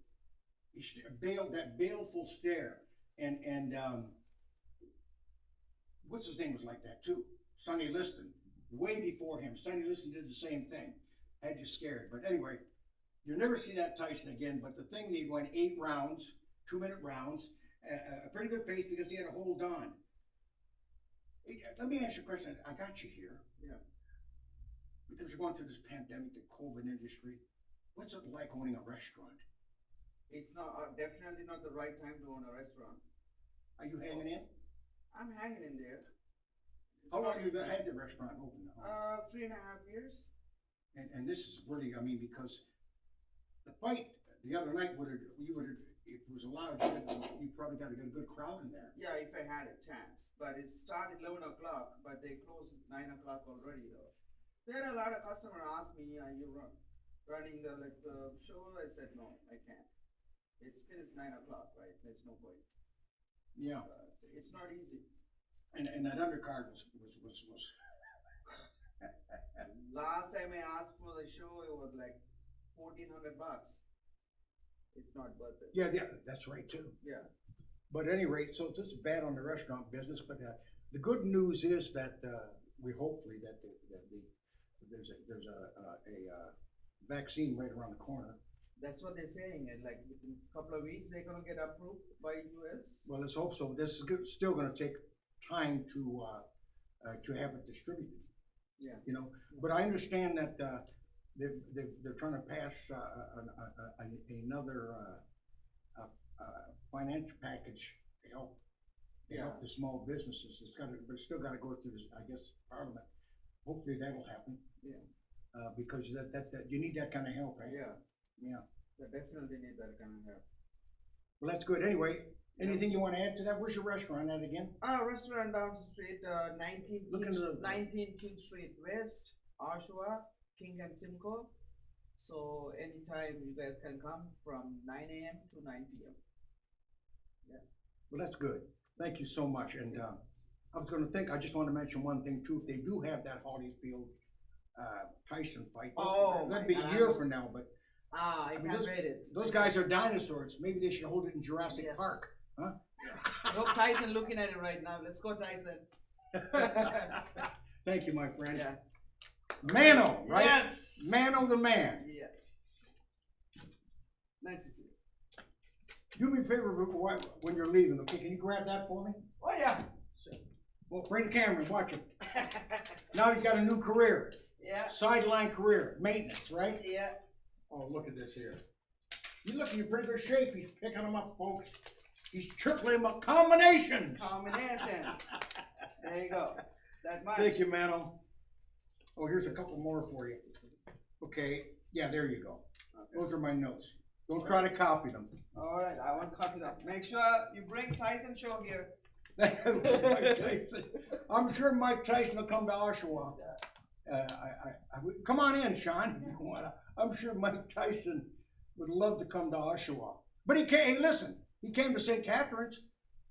That baleful stare, and what's his name was like that too. Sonny Liston. Way before him, Sonny Liston did the same thing. Had you scared. But anyway, you'll never see that Tyson again. But the thing, he went 8 rounds, 2-minute rounds, a pretty good pace because he had to hold on. Let me ask you a question. I got you here. Yeah. Because we're going through this pandemic, the COVID industry. What's it like owning a restaurant? It's not definitely not the right time to own a restaurant. Are you hanging in? I'm hanging in there. How long have you had the restaurant open now? 3.5 years. And this is really, I mean, because the fight the other night if it was allowed, you probably got to get a good crowd in there. Yeah, if I had a chance. But it started 11 o'clock, but they closed at 9 o'clock already though. There are a lot of customers ask me, are you running the show? I said, no, I can't. It's finished 9 o'clock, right? There's no point. Yeah. It's not easy. And that undercard was Last time I asked for the show, it was like $1,400. It's not worth it. Yeah, that's right too. Yeah. But at any rate, so it's just bad on the restaurant business. But the good news is that we hopefully that there's a vaccine right around the corner. That's what they're saying. And like within a couple of weeks, they're gonna get approved by US. Well, let's hope so. This is still going to take time to have it distributed. Yeah. You know, but I understand that they're trying to pass another financial package to help the small businesses. But it's still got to go through this, I guess, Parliament. Hopefully that'll happen. Yeah. Because that you need that kind of help, right? Yeah. Yeah. They definitely need that kind of help. Well, that's good. Anyway, anything you want to add to that? Where's your restaurant at again? Restaurant down the street, 19 King Street West, Oshawa, King and Simcoe. So anytime you guys can come from 9 a.m. to 9 p.m. Yeah. Well, that's good. Thank you so much. And I was going to think, I just want to mention one thing too. If they do have that Holyfield Tyson fight, that'd be a year from now. But Ah, I I mean, can't wait it. Those guys are dinosaurs. Maybe they should hold it in Jurassic Yes. Park. Huh? I hope Tyson looking at it right now. Let's go, Tyson. Thank you, my friend. Yeah. Mano, right? Yes. Mano the man. Yes. Nice to see you. Do me a favor when you're leaving, okay? Can you grab that for me? Oh yeah. Well, bring the camera and watch him. Now he's got a new career. Yeah. Sideline career. Maintenance, right? Yeah. Oh, look at this here. You look in pretty good shape. He's picking them up, folks. He's tripling them up. Combinations. Combination. There you go. That much. Thank you, Mano. Oh, here's a couple more for you. Okay. Yeah, there you go. Those are my notes. Don't try to copy them. All right, I won't copy that. Make sure you bring Tyson Show here. Mike Tyson. I'm sure Mike Tyson will come to Oshawa. Come on in, Sean. If you wanna. I'm sure Mike Tyson would love to come to Oshawa. But he came. Hey, listen. He came to St. Catharines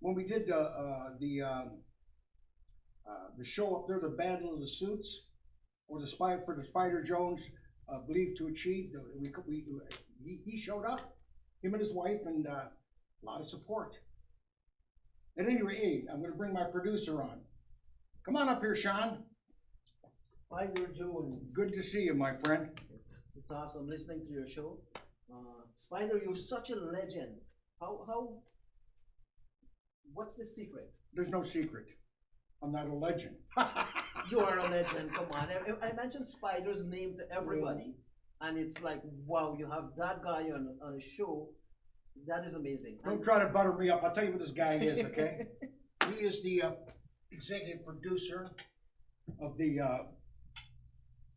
when we did the show up there, the Battle of the Suits, or the spy for the Spider Jones believed to achieve. He showed up. Him and his wife, and a lot of support. At any rate, hey, I'm going to bring my producer on. Come on up here, Sean. Spider Jones. Good to see you, my friend. It's awesome listening to your show. Spider, you're such a legend. What's the secret? There's no secret. I'm not a legend. You are a legend, come on. I mentioned Spider's name to everybody, and it's like, wow, you have that guy on a show. That is amazing. Don't try to butter me up. I'll tell you what this guy is, okay? He is the executive producer of the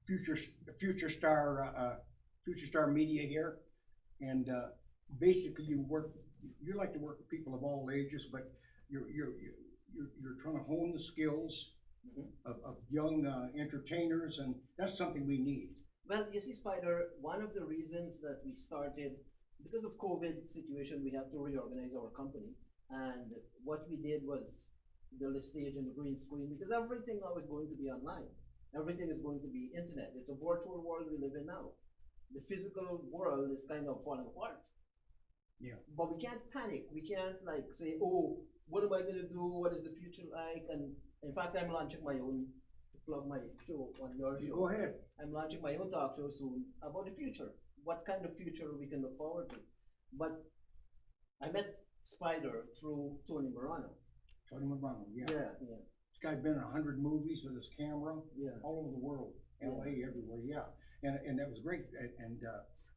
Future Star Media here, and basically you like to work with people of all ages, but you're trying to hone the skills of young entertainers, and that's something we need. Well, you see, Spider, one of the reasons that we started, because of COVID situation, we had to reorganize our company, and what we did was build a stage and a green screen, because everything now is going to be online. Everything is going to be internet. It's a virtual world we live in now. The physical world is kind of falling apart. Yeah. But we can't panic. We can't like say, oh, what am I going to do? What is the future like? And in fact, I'm launching my own, to plug my show on your show. Go ahead. I'm launching my own talk show soon about the future. What kind of future we can look forward to. But I met Spider through Tony Morano. Tony Morano, yeah. Yeah, yeah. This guy's been in 100 movies with his camera, Yeah. all over the world, Yeah. LA, everywhere, yeah. And that was great. And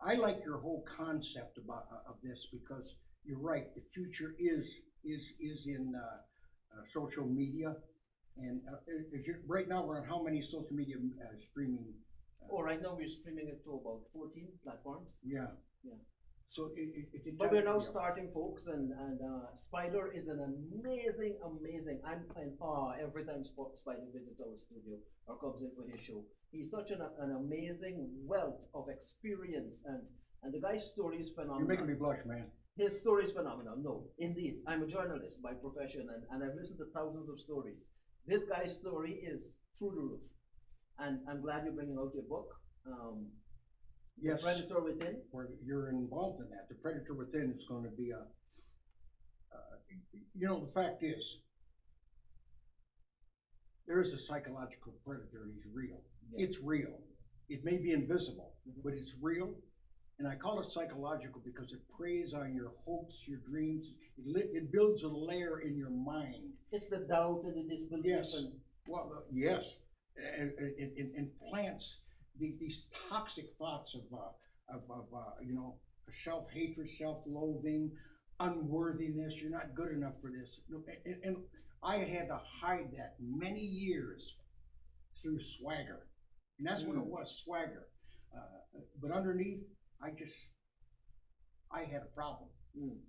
I like your whole concept of this, because you're right. The future is in social media, and right now we're on how many social media streaming? Right now we're streaming it to about 14 platforms. Yeah. Yeah. So it's a But we're now yeah. starting, folks, and Spider is an amazing. I'm in awe every time Spider visits our studio or comes in for his show. He's such an amazing wealth of experience, and the guy's story is phenomenal. You're making me blush, man. His story is phenomenal. No, indeed, I'm a journalist by profession, and I've listened to thousands of stories. This guy's story is through the roof, and I'm glad you're bringing out your book. Yes. Predator Within. Where you're involved in that. The Predator Within is going to be a, the fact is, there is a psychological predator, and he's real. Yeah. It's real. It may be invisible, Mhm. but it's real. And I call it psychological because it preys on your hopes, your dreams. It builds a layer in your mind. It's the doubt and the disbelief. Yes. And Well, yes. And plants these toxic thoughts of self-hatred, self-loathing, unworthiness. You're not good enough for this. And I had to hide that many years through swagger, and that's what it was, swagger. But underneath, I had a problem.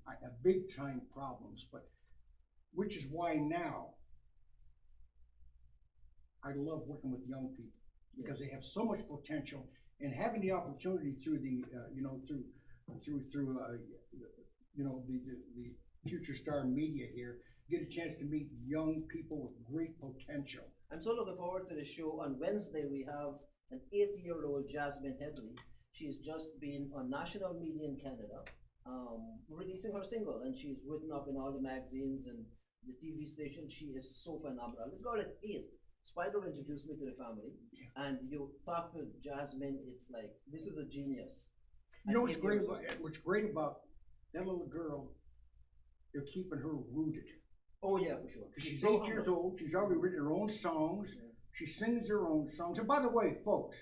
I had big time problems, but which is why now I love working with young people, because they have so much potential, and having the opportunity through the Future Star Media here, get a chance to meet young people with great potential. I'm so looking forward to the show. On Wednesday, we have an 8-year-old Jasmine Headley. she's just been on national media in Canada, releasing her single, and she's written up in all the magazines and the TV station. She is so phenomenal. This girl is 8. Spider introduced me to the family, and you talk to Jasmine, it's like, this is a genius. You know At what's 8 great years about, old. what's great about that little girl, they're keeping her rooted. Oh yeah, for sure. She's so 8 years humble. old, she's already written her own songs, Yeah. she sings her own songs. And by the way, folks,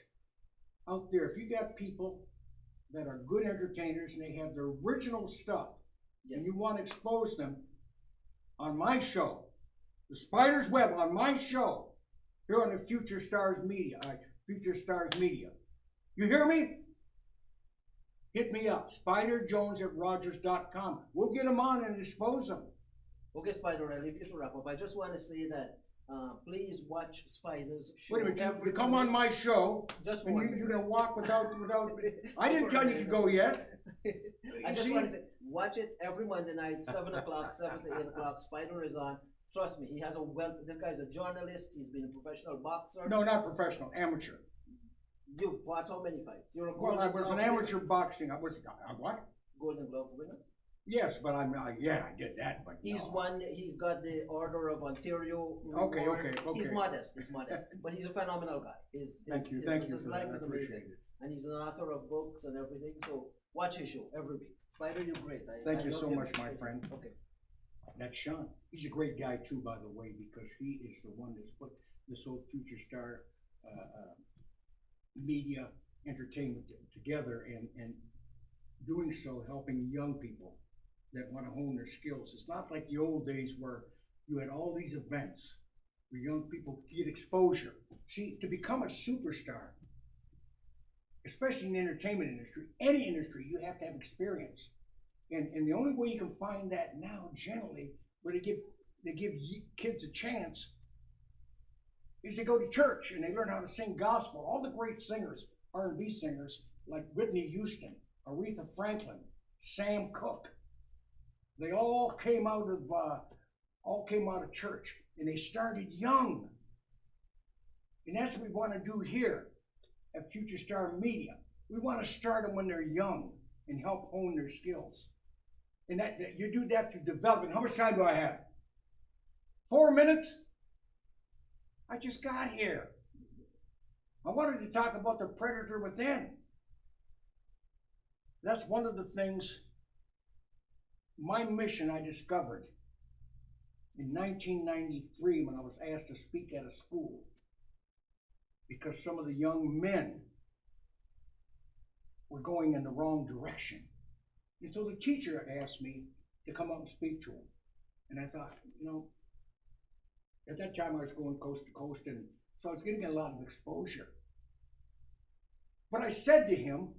out there, if you got people that are good entertainers and they have the original stuff, Yes. and you want to expose them on my show, the Spider's Web, on my show, here on the Future Stars Media, You hear me? Hit me up, spiderjones@rogers.com. We'll get them on and expose them. Okay, Spider, I leave you to wrap up. I just want to say that please watch Spider's show. Wait a minute, every you come Monday. on my show, Just and one you're minute. gonna walk without, I didn't tell you to go yet. I just See? want to say, watch it every Monday night, 7 o'clock, 7 to 8 o'clock. Spider is on. Trust me, he has a wealth. This guy's a journalist. He's been a professional boxer. No, not professional, amateur. You watch how many fights? You're a Well, I Golden was an Glove amateur boxing, I was, what? Golden Glove winner. Yes, but yeah, I did that, but He's no. won. He's got the Order of Ontario. Okay, reward. okay. He's modest. But he's a phenomenal guy. Thank you His for life that, I is appreciate amazing, it. and he's an author of books and everything. So watch his show every week. Spider, you're great. Thank I you love so your- much, my friend. Okay. That's Sean. He's a great guy too, by the way, because he is the one that's put this whole Future Star media entertainment together, and doing so helping young people that want to hone their skills. It's not like the old days where you had all these events where young people get exposure. See, to become a superstar, especially in the entertainment industry, any industry, you have to have experience. And the only way you can find that now, generally, where they give kids a chance, is they go to church and they learn how to sing gospel. All the great singers, R&B singers, like Whitney Houston, Aretha Franklin, Sam Cooke, they all came out of church, and they started young. And that's what we want to do here at Future Star Media. We want to start them when they're young and help hone their skills. And that you do that through development. How much time do I have? 4 minutes? I just got here. I wanted to talk about the predator within. That's one of the things, my mission I discovered in 1993 when I was asked to speak at a school, because some of the young men were going in the wrong direction. And so the teacher asked me to come up and speak to him. And I thought, at that time I was going coast to coast, and so I was getting a lot of exposure. But I said to him,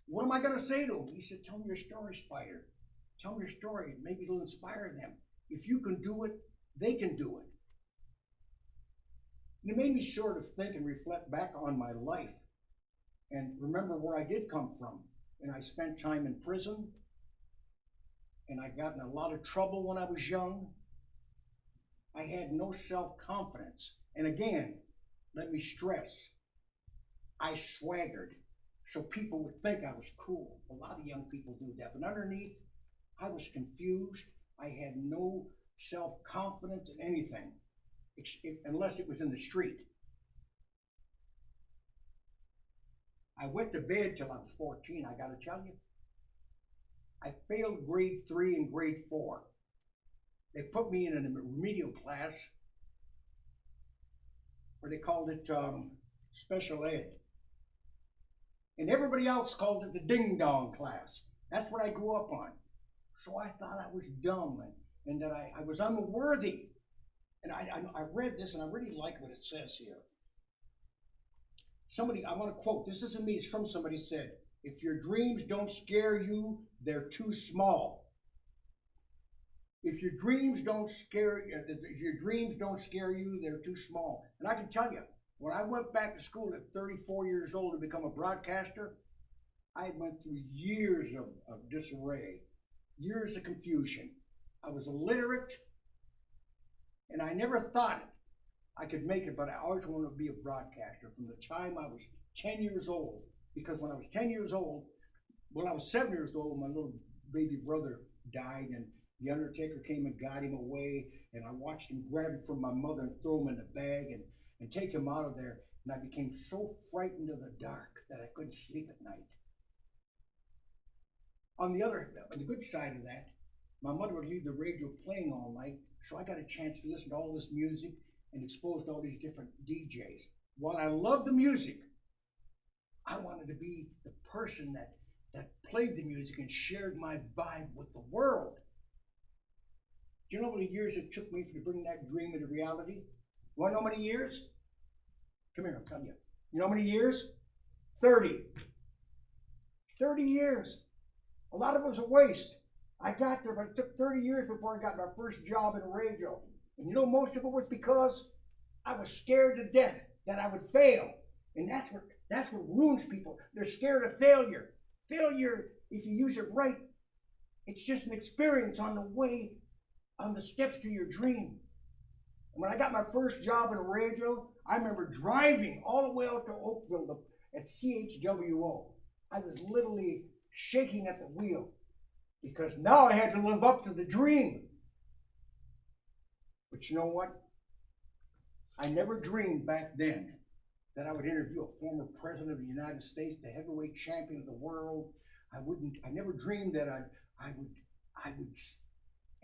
what am I going to say to him? He said, tell me your story, Spider. Tell me your story. Maybe it'll inspire them. If you can do it, they can do it. And it made me sort of think and reflect back on my life and remember where I did come from. And I spent time in prison, and I got in a lot of trouble when I was young. I had no self-confidence. And again, let me stress, I swaggered so people would think I was cool. A lot of young people do that. But underneath, I was confused. I had no self-confidence in anything, unless it was in the street. I went to bed till I was 14, I gotta tell you. I failed grade 3 and grade 4. They put me in a remedial class, where they called it special ed. And everybody else called it the ding-dong class. That's what I grew up on. So I thought I was dumb and that I was unworthy. And I read this, and I really like what it says here. I want to quote, this isn't me, it's from somebody said, if your dreams don't scare you, they're too small. If your dreams don't scare you, they're too small. And I can tell you, when I went back to school at 34 years old to become a broadcaster, I went through years of disarray, years of confusion. I was illiterate, and I never thought I could make it, but I always wanted to be a broadcaster. From the time I was 10 years old, because when I was 10 years old, when I was 7 years old, my little baby brother died, and the undertaker came and got him away, and I watched him grab him from my mother and throw him in the bag and take him out of there, and I became so frightened of the dark that I couldn't sleep at night. On the good side of that, my mother would leave the radio playing all night, so I got a chance to listen to all this music and exposed to all these different DJs. While I loved the music, I wanted to be the person that played the music and shared my vibe with the world. Do you know how many years it took me to bring that dream into reality? You want to know how many years? Come here, I'll tell you. You know how many years? 30. 30 years. A lot of it was a waste. I got there, but it took 30 years before I got my first job in radio. And you know, most of it was because I was scared to death that I would fail. And that's what ruins people. They're scared of failure. Failure, if you use it right, it's just an experience on the steps to your dream. And when I got my first job in radio, I remember driving all the way out to Oakville at CHWO. I was literally shaking at the wheel because now I had to live up to the dream. But you know what? I never dreamed back then that I would interview a former president of the United States, the heavyweight champion of the world. I never dreamed that I would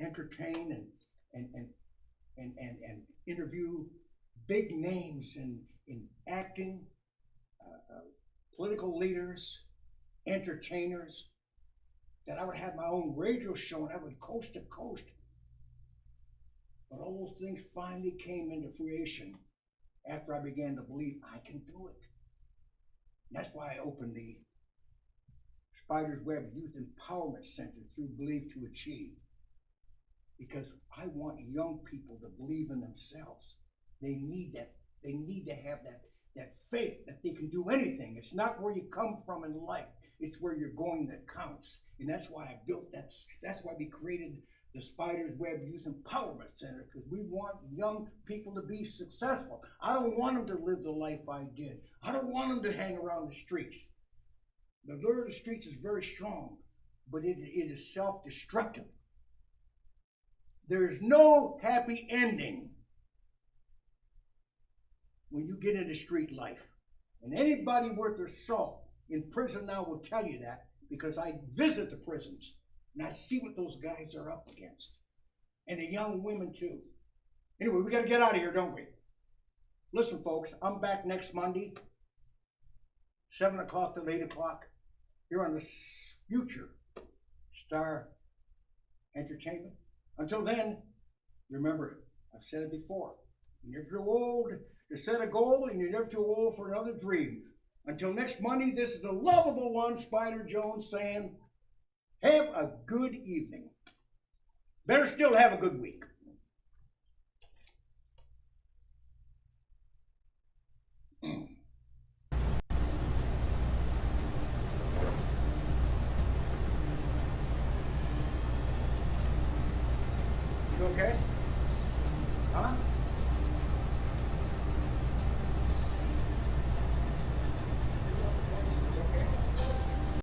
entertain and interview big names in acting, political leaders, entertainers, that I would have my own radio show and I would coast to coast. But all those things finally came into fruition after I began to believe I can do it. And that's why I opened the Spider's Web Youth Empowerment Center through Believe to Achieve. Because I want young people to believe in themselves. They need that. They need to have that faith that they can do anything. It's not where you come from in life. It's where you're going that counts. And that's why I built that's why we created the Spider's Web Youth Empowerment Center, because we want young people to be successful. I don't want them to live the life I did. I don't want them to hang around the streets. The lure of the streets is very strong, but it is self-destructive. There's no happy ending when you get into street life. And anybody worth their salt in prison now will tell you that, because I visit the prisons and I see what those guys are up against. And the young women too. Anyway, we got to get out of here, don't we? Listen, folks, I'm back next Monday, 7 o'clock to 8 o'clock, here on the Future Star Entertainment. Until then, remember, I've said it before, you're never too old to set a goal, and you're never too old for another dream. Until next Monday, this is the lovable one, Spider Jones, saying, have a good evening. Better still have a good week.